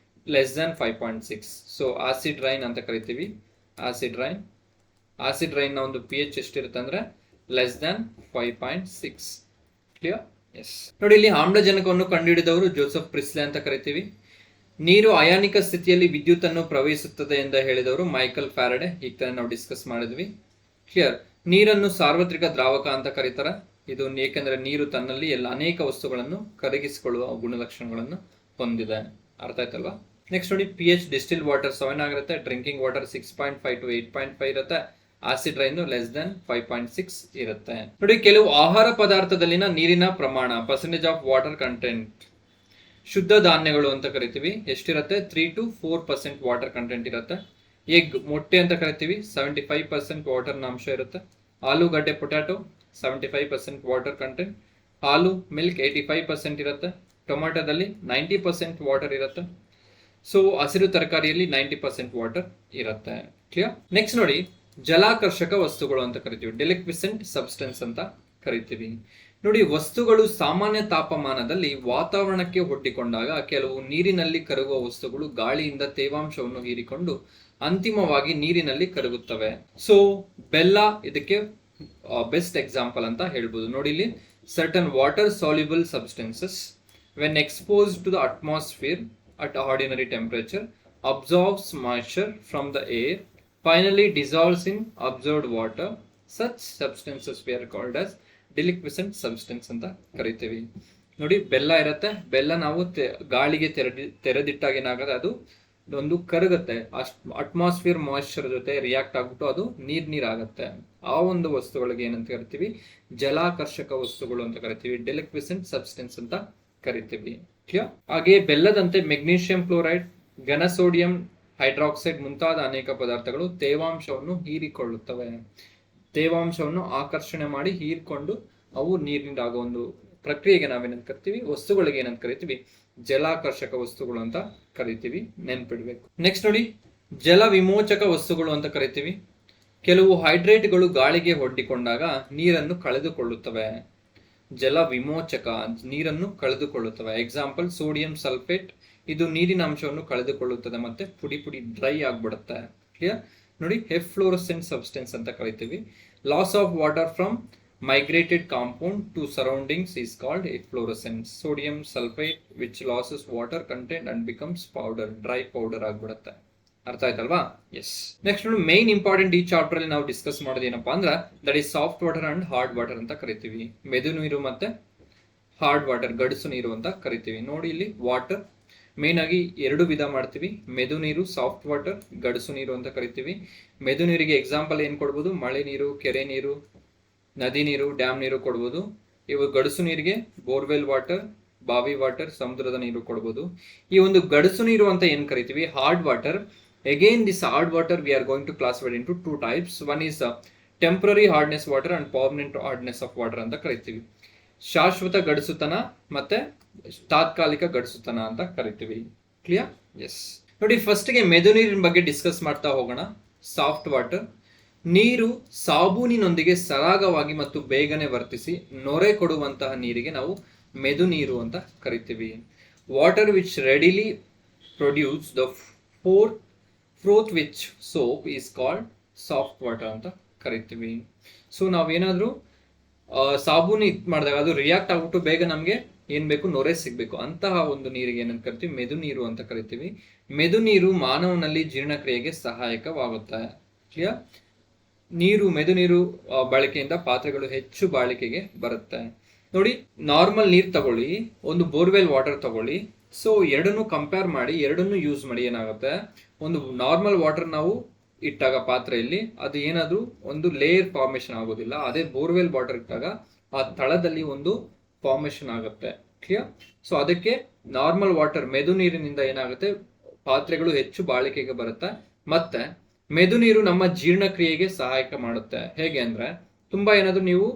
<5.6. ಸೊ ಆಸಿಡ್ ರೈನ್ ಅಂತ ಕರಿತೀವಿ. ಆಸಿಡ್ ರೈನ್ ನ ಒಂದು pH ಎಷ್ಟಿರುತ್ತೆ ಅಂದ್ರೆ <5.6. ಕ್ಲಿಯರ್? ಎಸ್. ನೋಡಿ, ಇಲ್ಲಿ ಆಮ್ಲಜನಕವನ್ನು ಕಂಡುಹಿಡಿದವರು ಜೋಸೆಫ್ ಪ್ರಿಸ್ಲೆ ಅಂತ ಕರಿತೀವಿ. ನೀರು ಅಯಾನಿಕ ಸ್ಥಿತಿಯಲ್ಲಿ ವಿದ್ಯುತ್ ಅನ್ನು ಪ್ರವಹಿಸುತ್ತದೆ ಎಂದು ಹೇಳಿದವರು ಮೈಕಲ್ ಫ್ಯಾರಡೆ. ಈಗ ತಾನೇ ನಾವು ಡಿಸ್ಕಸ್ ಮಾಡಿದ್ವಿ. ಕ್ಲಿಯರ್? ನೀರನ್ನು ಸಾರ್ವತ್ರಿಕ ದ್ರಾವಕ ಅಂತ ಕರೀತಾರೆ. ಇದು ಏಕೆಂದ್ರೆ ನೀರು ತನ್ನಲ್ಲಿ ಅನೇಕ ವಸ್ತುಗಳನ್ನು ಕರಗಿಸಿಕೊಳ್ಳುವ ಗುಣಲಕ್ಷಣಗಳನ್ನು ಹೊಂದಿದೆ. ಅರ್ಥ ಆಯ್ತಲ್ವಾ? ನೆಕ್ಸ್ಟ್ ನೋಡಿ, pH ಡಿಸ್ಟಿಲ್ ವಾಟರ್ 7 ಆಗಿರುತ್ತೆ. ಡ್ರಿಂಕಿಂಗ್ ವಾಟರ್ 6.5 to 8.5 ಇರುತ್ತೆ. ಆಸಿಡ್ ರೈನ್ <5.6 ಇರುತ್ತೆ. ನೋಡಿ, ಕೆಲವು ಆಹಾರ ಪದಾರ್ಥದಲ್ಲಿನ ನೀರಿನ ಪ್ರಮಾಣ, ಪರ್ಸೆಂಟೇಜ್ ಆಫ್ ವಾಟರ್ ಕಂಟೆಂಟ್. ಶುದ್ಧ ಧಾನ್ಯಗಳು ಅಂತ ಕರಿತೀವಿ, ಎಷ್ಟಿರುತ್ತೆ 3 to 4% ವಾಟರ್ ಕಂಟೆಂಟ್ ಇರುತ್ತೆ. ಎಗ್ ಮೊಟ್ಟೆ ಅಂತ ಕರಿತೀವಿ, 75% ವಾಟರ್ನ ಅಂಶ ಇರುತ್ತೆ. ಆಲೂಗಡ್ಡೆ ಪೊಟ್ಯಾಟೊ 75% ವಾಟರ್ ಕಂಟೆಂಟ್. ಹಾಲು ಮಿಲ್ಕ್ 85% ಇರುತ್ತೆ. ಟೊಮ್ಯಾಟೋದಲ್ಲಿ 90% ವಾಟರ್ ಇರುತ್ತೆ. ಸೊ ಹಸಿರು ತರಕಾರಿಯಲ್ಲಿ 90% ವಾಟರ್ ಇರುತ್ತೆ. ಕ್ಲಿಯರ್? ನೆಕ್ಸ್ಟ್ ನೋಡಿ, ಜಲಾಕರ್ಷಕ ವಸ್ತುಗಳು ಅಂತ ಕರಿತೀವಿ, ಡೆಲಿಕ್ವಿಸೆಂಟ್ ಸಬ್ಸ್ಟೆನ್ಸ್ ಅಂತ ಕರಿತೀವಿ. ನೋಡಿ, ವಸ್ತುಗಳು ಸಾಮಾನ್ಯ ತಾಪಮಾನದಲ್ಲಿ ವಾತಾವರಣಕ್ಕೆ ಒಡ್ಡಿಕೊಂಡಾಗ ಕೆಲವು ನೀರಿನಲ್ಲಿ ಕರಗುವ ವಸ್ತುಗಳು ಗಾಳಿಯಿಂದ ತೇವಾಂಶವನ್ನು ಹೀರಿಕೊಂಡು ಅಂತಿಮವಾಗಿ ನೀರಿನಲ್ಲಿ ಕರಗುತ್ತವೆ. ಸೊ ಬೆಲ್ಲ ಇದಕ್ಕೆ ಬೆಸ್ಟ್ ಎಕ್ಸಾಂಪಲ್ ಅಂತ ಹೇಳ್ಬೋದು. ನೋಡಿ ಇಲ್ಲಿ, certain water soluble substances when exposed to the atmosphere at ordinary temperature absorbs moisture from the air, finally dissolves in absorbed water. Such substances we are called as deliquescent substance ಅಂತ ಕರಿತೀವಿ. ನೋಡಿ, ಬೆಲ್ಲ ಇರುತ್ತೆ, ಬೆಲ್ಲ ನಾವು ಗಾಳಿಗೆ ತೆರೆದಿಟ್ಟಾಗ ಏನಾಗುತ್ತೆ, ಅದು ಒಂದು ಕರಗುತ್ತೆ. ಅಟ್ಮಾಸ್ಫಿಯರ್ ಮಾಯಿಶ್ಚರ್ ಜೊತೆ ರಿಯಾಕ್ಟ್ ಆಗ್ಬಿಟ್ಟು ಅದು ನೀರಾಗುತ್ತೆ. ಆ ಒಂದು ವಸ್ತುಗಳಿಗೆ ಏನಂತ ಕರಿತೀವಿ, ಜಲಾಕರ್ಷಕ ವಸ್ತುಗಳು ಅಂತ ಕರಿತೀವಿ, ಡೆಲಿಕ್ವಿಸೆಂಟ್ ಸಬ್ಸ್ಟೆನ್ಸ್ ಅಂತ ಕರಿತೀವಿ. ಹಾಗೆ ಬೆಲ್ಲದಂತೆ ಮೆಗ್ನೀಷಿಯಂ ಕ್ಲೋರೈಡ್, ಘನ ಸೋಡಿಯಂ ಹೈಡ್ರಾಕ್ಸೈಡ್ ಮುಂತಾದ ಅನೇಕ ಪದಾರ್ಥಗಳು ತೇವಾಂಶವನ್ನು ಹೀರಿಕೊಳ್ಳುತ್ತವೆ. ತೇವಾಂಶವನ್ನು ಆಕರ್ಷಣೆ ಮಾಡಿ ಹೀರ್ಕೊಂಡು ಅವು ನೀರಿನಿಂದಾಗೋ ಒಂದು ಪ್ರಕ್ರಿಯೆಗೆ ನಾವೇನಂತ ಕರಿತೀವಿ, ವಸ್ತುಗಳಿಗೆ ಏನಂತ ಕರಿತೀವಿ, ಜಲಾಕರ್ಷಕ ವಸ್ತುಗಳು ಅಂತ ಕರಿತೀವಿ. ನೆನ್ಪಿಡ್ಬೇಕು. ನೆಕ್ಸ್ಟ್ ನೋಡಿ, ಜಲ ವಿಮೋಚಕ ವಸ್ತುಗಳು ಅಂತ ಕರಿತೀವಿ. ಕೆಲವು ಹೈಡ್ರೇಟ್ಗಳು ಗಾಳಿಗೆ ಒಡ್ಡಿಕೊಂಡಾಗ ನೀರನ್ನು ಕಳೆದುಕೊಳ್ಳುತ್ತವೆ. ಜಲ ವಿಮೋಚಕ, ನೀರನ್ನು ಕಳೆದುಕೊಳ್ಳುತ್ತವೆ. ಎಕ್ಸಾಂಪಲ್ ಸೋಡಿಯಂ ಸಲ್ಫೇಟ್, ಇದು ನೀರಿನ ಅಂಶವನ್ನು ಕಳೆದುಕೊಳ್ಳುತ್ತದೆ ಮತ್ತೆ ಪುಡಿ ಡ್ರೈ ಆಗ್ಬಿಡುತ್ತೆ. ಕ್ಲಿಯರ್? ನೋಡಿ, ಎಫ್ಲೋರಸೆಂಟ್ ಸಬ್ಸ್ಟೆನ್ಸ್ ಅಂತ ಕರಿತೀವಿ. Loss of water from migrated compound to surroundings is called efflorescence. Sodium sulphate which loses water content and becomes powder, dry powder ಆಗ್ಬಿಡುತ್ತೆ. ಅರ್ಥ ಆಯ್ತಲ್ವಾ? ಎಸ್. ನೆಕ್ಸ್ಟ್ ನೋಡಿ, ಮೈನ್ ಇಂಪಾರ್ಟೆಂಟ್ ಈ ಚಾಪ್ಟರ್ ಅಲ್ಲಿ ನಾವು ಡಿಸ್ಕಸ್ ಮಾಡೋದು ಏನಪ್ಪಾ ಅಂದ್ರೆ, that is soft water and hard water ಅಂತ ಕರಿತೀವಿ. ಮೆದು ನೀರು ಮತ್ತೆ ಹಾರ್ಡ್ ವಾಟರ್, ಗಡಸು ನೀರು ಅಂತ ಕರಿತೀವಿ. ನೋಡಿ, ಇಲ್ಲಿ ವಾಟರ್ ಮೇನ್ ಆಗಿ ಎರಡು ವಿಧ ಮಾಡ್ತೀವಿ, ಮೆದು ನೀರು ಸಾಫ್ಟ್ ವಾಟರ್, ಗಡಸು ನೀರು ಅಂತ ಕರಿತೀವಿ. ಮೆದು ನೀರಿಗೆ ಎಕ್ಸಾಂಪಲ್ ಏನ್ ಕೊಡ್ಬೋದು, ಮಳೆ ನೀರು, ಕೆರೆ ನೀರು, ನದಿ ನೀರು, ಡ್ಯಾಮ್ ನೀರು ಕೊಡ್ಬೋದು. ಇವು ಗಡಸು ನೀರಿಗೆ ಬೋರ್ವೆಲ್ ವಾಟರ್, ಬಾವಿ ವಾಟರ್, ಸಮುದ್ರದ ನೀರು ಕೊಡ್ಬೋದು. ಈ ಒಂದು ಗಡಸು ನೀರು ಅಂತ ಏನ್ ಕರಿತೀವಿ, hard water. Again, this hard water we are going to classify into two types. One is temporary hardness water and permanent hardness of water ಅಂತ ಕರಿತೀವಿ. ಶಾಶ್ವತ ಗಡಸುತನ ಮತ್ತೆ ತಾತ್ಕಾಲಿಕ ಗಡಸುತನ ಅಂತ ಕರಿತೀವಿ. ಕ್ಲಿಯರ್? ಎಸ್. ನೋಡಿ, ಫಸ್ಟ್ಗೆ ಮೆದು ನೀರಿನ ಬಗ್ಗೆ ಡಿಸ್ಕಸ್ ಮಾಡ್ತಾ ಹೋಗೋಣ. ಸಾಫ್ಟ್ ವಾಟರ್, ನೀರು ಸಾಬೂನಿನೊಂದಿಗೆ ಸರಾಗವಾಗಿ ಮತ್ತು ಬೇಗನೆ ವರ್ತಿಸಿ ನೊರೆ ಕೊಡುವಂತಹ ನೀರಿಗೆ ನಾವು ಮೆದು ನೀರು ಅಂತ ಕರಿತೀವಿ. Water which readily produce the froth which soap is called soft water ಅಂತ ಕರಿತೀವಿ. ಸೊ ನಾವೇನಾದ್ರೂ ಸಾಬೂನು ಮಾಡಿದಾಗ ಅದು ರಿಯಾಕ್ಟ್ ಆಗ್ಬಿಟ್ಟು ಬೇಗ ನಮಗೆ ಏನ್ ಬೇಕು, ನೊರೆ ಸಿಗ್ಬೇಕು, ಅಂತಹ ಒಂದು ನೀರಿಗೆ ಏನಂತ ಕರಿತೀವಿ, ಮೆದು ನೀರು ಅಂತ ಕರಿತೀವಿ. ಮೆದು ನೀರು ಮಾನವನಲ್ಲಿ ಜೀರ್ಣಕ್ರಿಯೆಗೆ ಸಹಾಯಕವಾಗುತ್ತೆ. ಕ್ಲಿಯರ್? ಮೆದು ನೀರು ಬಳಕೆಯಿಂದ ಪಾತ್ರೆಗಳು ಹೆಚ್ಚು ಬಾಳಿಕೆಗೆ ಬರುತ್ತೆ. ನೋಡಿ, ನಾರ್ಮಲ್ ನೀರು ತಗೊಳ್ಳಿ, ಒಂದು ಬೋರ್ವೆಲ್ ವಾಟರ್ ತಗೊಳ್ಳಿ. ಸೊ ಎರಡನ್ನು ಕಂಪೇರ್ ಮಾಡಿ, ಎರಡನ್ನು ಯೂಸ್ ಮಾಡಿ, ಏನಾಗುತ್ತೆ, ಒಂದು ನಾರ್ಮಲ್ ವಾಟರ್ ನಾವು ಇಟ್ಟಾಗ ಪಾತ್ರೆಯಲ್ಲಿ ಅದು ಏನಾದ್ರೂ ಒಂದು ಲೇಯರ್ ಫಾರ್ಮೇಶನ್ ಆಗೋದಿಲ್ಲ. ಅದೇ ಬೋರ್ವೆಲ್ ವಾಟರ್ ಇಟ್ಟಾಗ ಆ ತಳದಲ್ಲಿ ಒಂದು ಫಾರ್ಮೇಶನ್ ಆಗುತ್ತೆ. ಕ್ಲಿಯರ್? ಸೊ ಅದಕ್ಕೆ ನಾರ್ಮಲ್ ವಾಟರ್, ಮೆದು ನೀರಿನಿಂದ ಏನಾಗುತ್ತೆ, ಪಾತ್ರೆಗಳು ಹೆಚ್ಚು ಬಾಳಿಕೆಗೆ ಬರುತ್ತೆ. ಮತ್ತೆ ಮೆದು ನೀರು ನಮ್ಮ ಜೀರ್ಣಕ್ರಿಯೆಗೆ ಸಹಾಯಕ ಮಾಡುತ್ತೆ. ಹೇಗೆ ಅಂದ್ರೆ, ತುಂಬಾ ಏನಾದ್ರೂ ನೀವು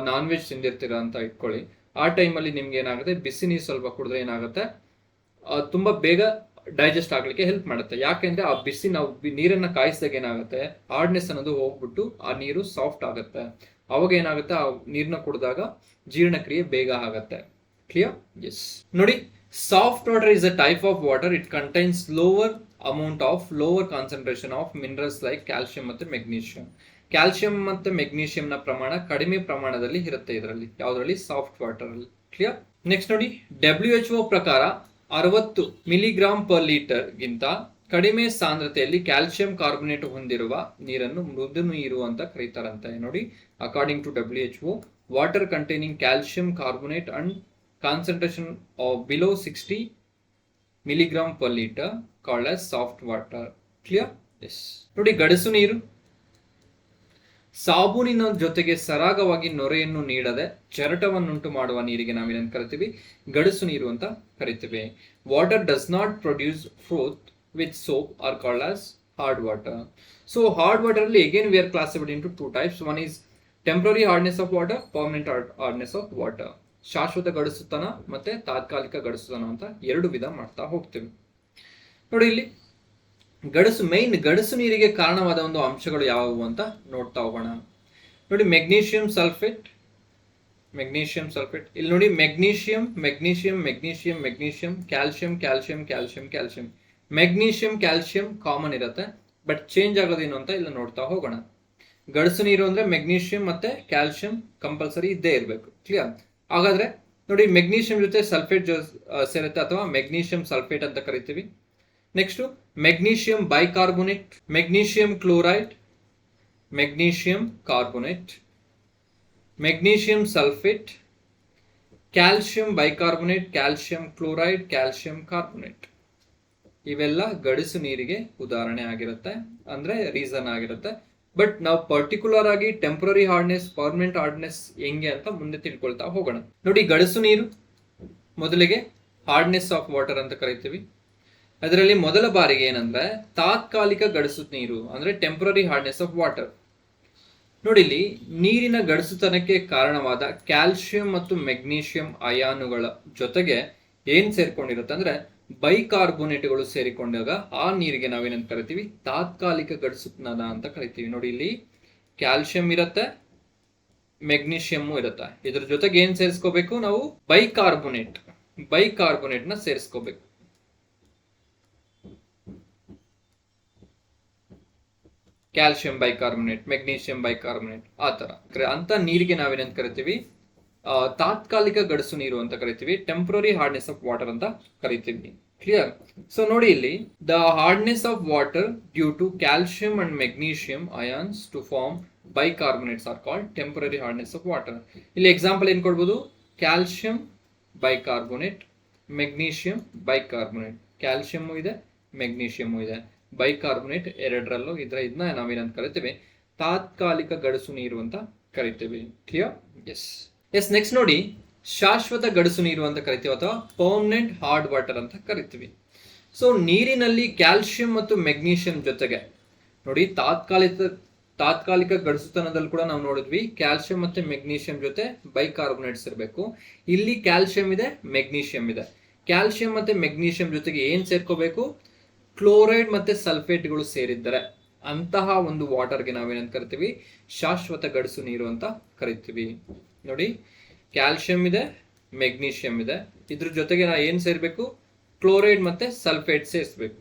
ನಾನ್ ವೆಜ್ ತಿಂದಿರ್ತೀರಾ ಅಂತ ಇಟ್ಕೊಳ್ಳಿ. ಆ ಟೈಮಲ್ಲಿ ನಿಮ್ಗೆ ಏನಾಗುತ್ತೆ, ಬಿಸಿ ನೀರು ಸ್ವಲ್ಪ ಕುಡಿದ್ರೆ ಏನಾಗುತ್ತೆ, ತುಂಬಾ ಬೇಗ ಡೈಜೆಸ್ಟ್ ಆಗ್ಲಿಕ್ಕೆ ಹೆಲ್ಪ್ ಮಾಡುತ್ತೆ. ಯಾಕೆಂದ್ರೆ ಆ ಬಿಸಿ ನಾವು ನೀರನ್ನ ಕಾಯಿಸಿದಾಗ ಏನಾಗುತ್ತೆ, ಹಾರ್ಡ್ನೆಸ್ ಅನ್ನೋದು ಹೋಗ್ಬಿಟ್ಟು ಆ ನೀರು ಸಾಫ್ಟ್ ಆಗುತ್ತೆ. ಅವಾಗ ಏನಾಗುತ್ತೆ, ಆ ನೀರನ್ನ ಕುಡಿದಾಗ ಜೀರ್ಣಕ್ರಿಯೆ ಬೇಗ ಆಗುತ್ತೆ. ಕ್ಲಿಯರ್? ಎಸ್. ನೋಡಿ, soft water is a type of water. It contains lower concentration of minerals like calcium ಮತ್ತೆ ಮೆಗ್ನೀಷಿಯಂ. ಕ್ಯಾಲ್ಸಿಯಂ ಮತ್ತೆ ಮೆಗ್ನೀಷಿಯಂನ ಪ್ರಮಾಣ ಕಡಿಮೆ ಪ್ರಮಾಣದಲ್ಲಿ ಇರುತ್ತೆ ಇದರಲ್ಲಿ, ಯಾವುದರಲ್ಲಿ, ಸಾಫ್ಟ್ ವಾಟರ್ ಅಲ್ಲಿ. ಕ್ಲಿಯರ್? ನೆಕ್ಸ್ಟ್ ನೋಡಿ, WHO ಪ್ರಕಾರ 60 ಮಿಲಿಗ್ರಾಂ ಪರ್ ಲೀಟರ್ ಗಿಂತ ಕಡಿಮೆ ಸಾಂದ್ರತೆಯಲ್ಲಿ ಕ್ಯಾಲ್ಸಿಯಂ ಕಾರ್ಬೊನೇಟ್ ಹೊಂದಿರುವ ನೀರನ್ನು ಮೃದು ನೀರು ಅಂತ ಕರೀತಾರಂತೆ. ನೋಡಿ, according to WHO, water containing calcium carbonate and concentration below 60 milligram per liter called as soft water. Clear? Yes. ನೋಡಿ, ಗಡಸು ನೀರು ಸಾಬೂನಿನ ಜೊತೆಗೆ ಸರಾಗವಾಗಿ ನೊರೆಯನ್ನು ನೀಡದೆ ಚೆರಟವನ್ನುಂಟು ಮಾಡುವ ನೀರಿಗೆ ನಾವೇನಂತ ಕರಿತೀವಿ, ಗಡಸು ನೀರು ಅಂತ ಕರಿತೀವಿ. Water does not produce froth with soap are called as hard water. So hard water ಅಲ್ಲಿ again we are classified into two types. One is temporary hardness of water, permanent hardness of water. ಶಾಶ್ವತ ಗಡಸುತನ ಮತ್ತೆ ತಾತ್ಕಾಲಿಕ ಗಡಸುತನ ಅಂತ ಎರಡು ವಿಧ ಮಾಡ್ತಾ ಹೋಗ್ತೀವಿ. ನೋಡಿ ಇಲ್ಲಿ ಗಡಸು ನೀರಿಗೆ ಕಾರಣವಾದ ಒಂದು ಅಂಶಗಳು ಯಾವುವು ಅಂತ ನೋಡ್ತಾ ಹೋಗೋಣ. ನೋಡಿ ಮೆಗ್ನೀಷಿಯಂ ಸಲ್ಫೇಟ್, ಇಲ್ಲಿ ನೋಡಿ ಮೆಗ್ನೀಷಿಯಂ, ಕ್ಯಾಲ್ಸಿಯಂ. ಮೆಗ್ನೀಷಿಯಂ ಕಾಮನ್ ಇರುತ್ತೆ, ಬಟ್ ಚೇಂಜ್ ಆಗೋದೇನು ಅಂತ ಇಲ್ಲಿ ನೋಡ್ತಾ ಹೋಗೋಣ. ಗಡಸು ನೀರು ಅಂದ್ರೆ ಮೆಗ್ನೀಷಿಯಂ ಮತ್ತೆ ಕ್ಯಾಲ್ಸಿಯಂ ಕಂಪಲ್ಸರಿ ಇದ್ದೇ ಇರಬೇಕು. ಕ್ಲಿಯರ್? ಹಾಗಾದ್ರೆ ನೋಡಿ ಮೆಗ್ನೀಷಿಯಂ ಜೊತೆ ಸಲ್ಫೇಟ್ ಸೇರುತ್ತೆ ಅಥವಾ ಮೆಗ್ನೀಷಿಯಂ ಸಲ್ಫೇಟ್ ಅಂತ ಕರಿತೀವಿ. Next magnesium bicarbonate, magnesium chloride, magnesium carbonate, magnesium sulphate, calcium bicarbonate, calcium chloride, calcium carbonate. ಇವೆಲ್ಲ ಗಡಸು ನೀರಿಗೆ ಉದಾಹರಣೆ ಆಗಿರುತ್ತೆ, ಅಂದ್ರೆ ರೀಸನ್ ಆಗಿರುತ್ತೆ. ಬಟ್ ನಾವು ಪರ್ಟಿಕ್ಯುಲರ್ ಆಗಿ ಟೆಂಪರರಿ ಹಾರ್ಡ್ನೆಸ್, ಪರ್ಮನೆಂಟ್ ಹಾರ್ಡ್ನೆಸ್ ಹೆಂಗೆ ಅಂತ ಮುಂದೆ ತಿಳ್ಕೊಳ್ತಾ ಹೋಗೋಣ. ನೋಡಿ ಗಡಸು ನೀರು ಮೊದಲಿಗೆ ಹಾರ್ಡ್ನೆಸ್ ಆಫ್ ವಾಟರ್ ಅಂತ ಕರಿತೀವಿ. ಅದರಲ್ಲಿ ಮೊದಲ ಬಾರಿಗೆ ಏನಂದ್ರೆ ತಾತ್ಕಾಲಿಕ ಗಡಸು ನೀರು ಅಂದ್ರೆ ಟೆಂಪರರಿ ಹಾರ್ಡ್ನೆಸ್ ಆಫ್ ವಾಟರ್. ನೋಡಿ ಇಲ್ಲಿ ನೀರಿನ ಗಡಸುತನಕ್ಕೆ ಕಾರಣವಾದ ಕ್ಯಾಲ್ಸಿಯಂ ಮತ್ತು ಮೆಗ್ನೀಷಿಯಂ ಅಯಾನುಗಳ ಜೊತೆಗೆ ಏನ್ ಸೇರ್ಕೊಂಡಿರುತ್ತೆ ಅಂದ್ರೆ ಬೈಕಾರ್ಬೋನೇಟ್ಗಳು ಸೇರಿಕೊಂಡಾಗ ಆ ನೀರಿಗೆ ನಾವೇನಂತ ಕರಿತೀವಿ, ತಾತ್ಕಾಲಿಕ ಗಡಸುತನ ಅಂತ ಕರಿತೀವಿ. ನೋಡಿ ಇಲ್ಲಿ ಕ್ಯಾಲ್ಸಿಯಂ ಇರುತ್ತೆ, ಮೆಗ್ನೀಷಿಯಂ ಇರುತ್ತೆ, ಇದ್ರ ಜೊತೆಗೆ ಏನ್ ಸೇರಿಸ್ಕೋಬೇಕು ನಾವು, ಬೈಕಾರ್ಬೋನೇಟ್ ನ ಸೇರಿಸ್ಕೋಬೇಕು. ಕ್ಯಾಲ್ಸಿಯಂ ಬೈಕಾರ್ಬೋನೇಟ್, ಮೆಗ್ನೀಷಿಯಂ ಬೈಕಾರ್ಬೋನೇಟ್, ಆ ತರ ಅಂತ ನೀರಿಗೆ ನಾವೇನಂತ ಕರಿತೀವಿ, ತಾತ್ಕಾಲಿಕ ಗಡಸು ನೀರು ಅಂತ ಕರಿತೀವಿ, ಟೆಂಪರರಿ ಹಾರ್ಡ್ನೆಸ್ ಆಫ್ ವಾಟರ್ ಅಂತ ಕರಿತೀವಿ. ಕ್ಲಿಯರ್? ಸೊ ನೋಡಿ ಇಲ್ಲಿ the hardness of water due to calcium and magnesium ions to form bicarbonates are called temporary hardness of water. ಇಲ್ಲಿ ಎಕ್ಸಾಂಪಲ್ ಏನ್ ಕೊಡ್ಬೋದು, calcium bicarbonate, magnesium bicarbonate, calcium ಇದೆ, magnesium ಇದೆ, bicarbonate ಎರಡರಲ್ಲೂ ಇದ್ರೆ ಇದನ್ನ ನಾವೇನಂತ ಕರಿತೀವಿ, ತಾತ್ಕಾಲಿಕ ಗಡಸು ನೀರು ಅಂತ ಕರಿತೀವಿ. ಕ್ಲಿಯರ್? ಎಸ್ ನೆಕ್ಸ್ಟ್ ನೋಡಿ ಶಾಶ್ವತ ಗಡಸು ನೀರು ಅಂತ ಕರಿತೀವಿ ಅಥವಾ ಪರ್ಮನೆಂಟ್ ಹಾರ್ಡ್ ವಾಟರ್ ಅಂತ ಕರಿತೀವಿ. ಸೊ ನೀರಿನಲ್ಲಿ ಕ್ಯಾಲ್ಸಿಯಂ ಮತ್ತು ಮೆಗ್ನೀಷಿಯಂ ಜೊತೆಗೆ ನೋಡಿ ತಾತ್ಕಾಲಿಕ ಗಡಸುತನದಲ್ಲಿ ಕೂಡ ನಾವು ನೋಡಿದ್ವಿ, ಕ್ಯಾಲ್ಸಿಯಂ ಮತ್ತೆ ಮೆಗ್ನೀಷಿಯಂ ಜೊತೆ ಬೈಕಾರ್ಬೋನೇಟ್ಸ್ ಇರಬೇಕು. ಇಲ್ಲಿ ಕ್ಯಾಲ್ಸಿಯಂ ಇದೆ, ಮೆಗ್ನೀಷಿಯಂ ಇದೆ. ಕ್ಯಾಲ್ಸಿಯಂ ಮತ್ತೆ ಮೆಗ್ನೀಷಿಯಂ ಜೊತೆಗೆ ಏನ್ ಸೇರ್ಕೋಬೇಕು, ಕ್ಲೋರೈಡ್ ಮತ್ತೆ ಸಲ್ಫೇಟ್ಗಳು ಸೇರಿದ್ದಾರೆ ಅಂತಹ ಒಂದು ವಾಟರ್ಗೆ ನಾವೇನಂತ ಕರಿತೀವಿ, ಶಾಶ್ವತ ಗಡಸು ನೀರು ಅಂತ ಕರಿತೀವಿ. ನೋಡಿ ಕ್ಯಾಲ್ಸಿಯಂ ಇದೆ, ಮೆಗ್ನೀಷಿಯಂ ಇದೆ, ಇದ್ರ ಜೊತೆಗೆ ನಾವು ಏನ್ ಸೇರ್ಬೇಕು, ಕ್ಲೋರೈಡ್ ಮತ್ತೆ ಸಲ್ಫೇಟ್ ಸೇರಿಸ್ಬೇಕು.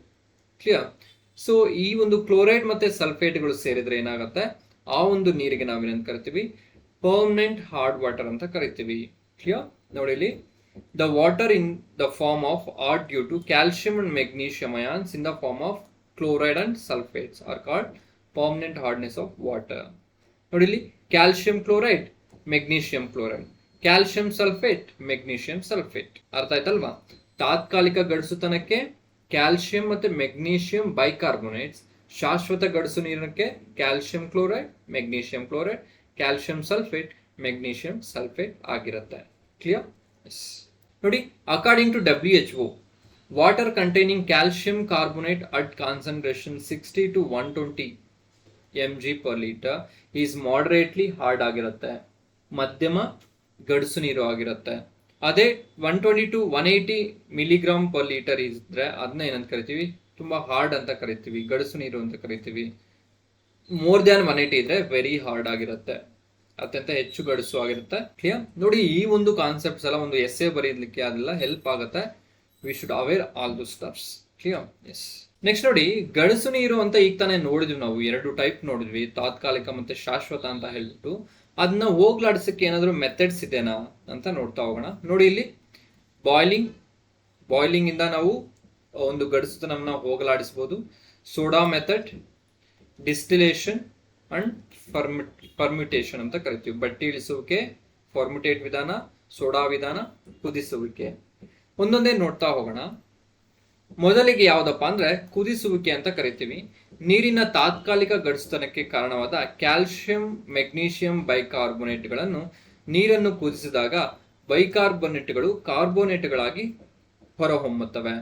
ಕ್ಲಿಯರ್? ಸೊ ಈ ಒಂದು ಕ್ಲೋರೈಡ್ ಮತ್ತೆ ಸಲ್ಫೇಟ್ಗಳು ಸೇರಿದ್ರೆ ಏನಾಗುತ್ತೆ, ಆ ಒಂದು ನೀರಿಗೆ ನಾವೇನಂತ ಕರಿತೀವಿ, ಪರ್ಮನೆಂಟ್ ಹಾರ್ಡ್ ವಾಟರ್ ಅಂತ ಕರಿತೀವಿ. ಕ್ಲಿಯರ್? ನೋಡಿ ಇಲ್ಲಿ the water in the form of are due to calcium and magnesium ions in the form of chloride and sulfates are called permanent hardness of water. ನೋಡಿ ಇಲ್ಲಿ calcium chloride, magnesium chloride, calcium sulphate, magnesium sulphate. ಅರ್ಥ ಆಯ್ತಲ್ವಾ? ತಾತ್ಕಾಲಿಕ ಗಡಸುತನಕ್ಕೆ calcium ಮತ್ತೆ magnesium bicarbonates, ಶಾಶ್ವತ ಗಡಸು ನೀರಿನಕ್ಕೆ calcium chloride, magnesium chloride, calcium sulphate, magnesium sulphate ಆಗಿರುತ್ತೆ. ಕ್ಲಿಯರ್? ನೋಡಿ according to WHO, water containing calcium carbonate at concentration 60 to 120 mg per liter is moderately hard ಆಗಿರುತ್ತೆ, ಮಧ್ಯಮ ಗಡಸು ನೀರು ಆಗಿರುತ್ತೆ. ಅದೇ 120 to 180 ಮಿಲಿಗ್ರಾಮ್ ಪರ್ ಲೀಟರ್ ಇದ್ರೆ ಅದನ್ನ ಏನಂತ ಕರಿತೀವಿ, ತುಂಬಾ ಹಾರ್ಡ್ ಅಂತ ಕರಿತೀವಿ, ಗಡಸು ನೀರು ಅಂತ ಕರಿತೀವಿ. ಮೋರ್ ದ್ಯಾನ್ 180 ಇದ್ರೆ ವೆರಿ ಹಾರ್ಡ್ ಆಗಿರುತ್ತೆ, ಅತ್ಯಂತ ಹೆಚ್ಚು ಗಡಸು ಆಗಿರುತ್ತೆ. ಕ್ಲಿಯರ್? ನೋಡಿ ಈ ಒಂದು ಕಾನ್ಸೆಪ್ಟ್ಸ್ ಎಲ್ಲ ಒಂದು ಎಸ್ಸೆ ಬರೀಲಿಕ್ಕೆ ಅದೆಲ್ಲ ಹೆಲ್ಪ್ ಆಗುತ್ತೆ. ವಿ ಶುಡ್ ಅವೇರ್ ಆಲ್ ದು ಸ್ಟಫ್ಸ್. ಕ್ಲಿಯರ್? ಎಸ್. ನೆಕ್ಸ್ಟ್ ನೋಡಿ ಗಡಸು ನೀರು ಅಂತ ಈಗ ತಾನೇ ನೋಡಿದ್ವಿ, ನಾವು ಎರಡು ಟೈಪ್ ನೋಡಿದ್ವಿ, ತಾತ್ಕಾಲಿಕ ಮತ್ತೆ ಶಾಶ್ವತ ಅಂತ ಹೇಳ್ಬಿಟ್ಟು. ಅದನ್ನ ಹೋಗ್ಲಾಡ್ಸಕ್ಕೆ ಏನಾದ್ರು ಮೆಥಡ್ಸ್ ಇದೆನಾ ಅಂತ ನೋಡ್ತಾ ಹೋಗೋಣ. ನೋಡಿ ಇಲ್ಲಿ ಬಾಯ್ಲಿಂಗ್ ಇಂದ ನಾವು ಒಂದು ಗಡಸುತನವನ್ನ ಹೋಗಲಾಡಿಸಬಹುದು. Soda method, distillation and permutation ಅಂತ ಕರಿತೀವಿ. ಬಟ್ಟಿ ಇಳಿಸುವಿಕೆ, ಫಾರ್ಮ್ಯುಟೇಟ್ ವಿಧಾನ, ಸೋಡಾ ವಿಧಾನ, ಕುದಿಸುವಿಕೆ. ಒಂದೊಂದೇ ನೋಡ್ತಾ ಹೋಗೋಣ. ಮೊದಲಿಗೆ ಯಾವ್ದಪ್ಪ ಅಂದ್ರೆ ಕುದಿಸುವಿಕೆ ಅಂತ ಕರಿತೀವಿ. ನೀರಿನ ತಾತ್ಕಾಲಿಕ ಗಡಸುತನಕ್ಕೆ ಕಾರಣವಾದ ಕ್ಯಾಲ್ಸಿಯಂ ಮೆಗ್ನೀಷಿಯಂ ಬೈಕಾರ್ಬೋನೇಟ್ಗಳನ್ನು ನೀರನ್ನು ಕುದಿಸಿದಾಗ ಬೈಕಾರ್ಬೋನೇಟ್ಗಳು ಕಾರ್ಬೋನೇಟ್ಗಳಾಗಿ ಹೊರಹೊಮ್ಮುತ್ತವೆ.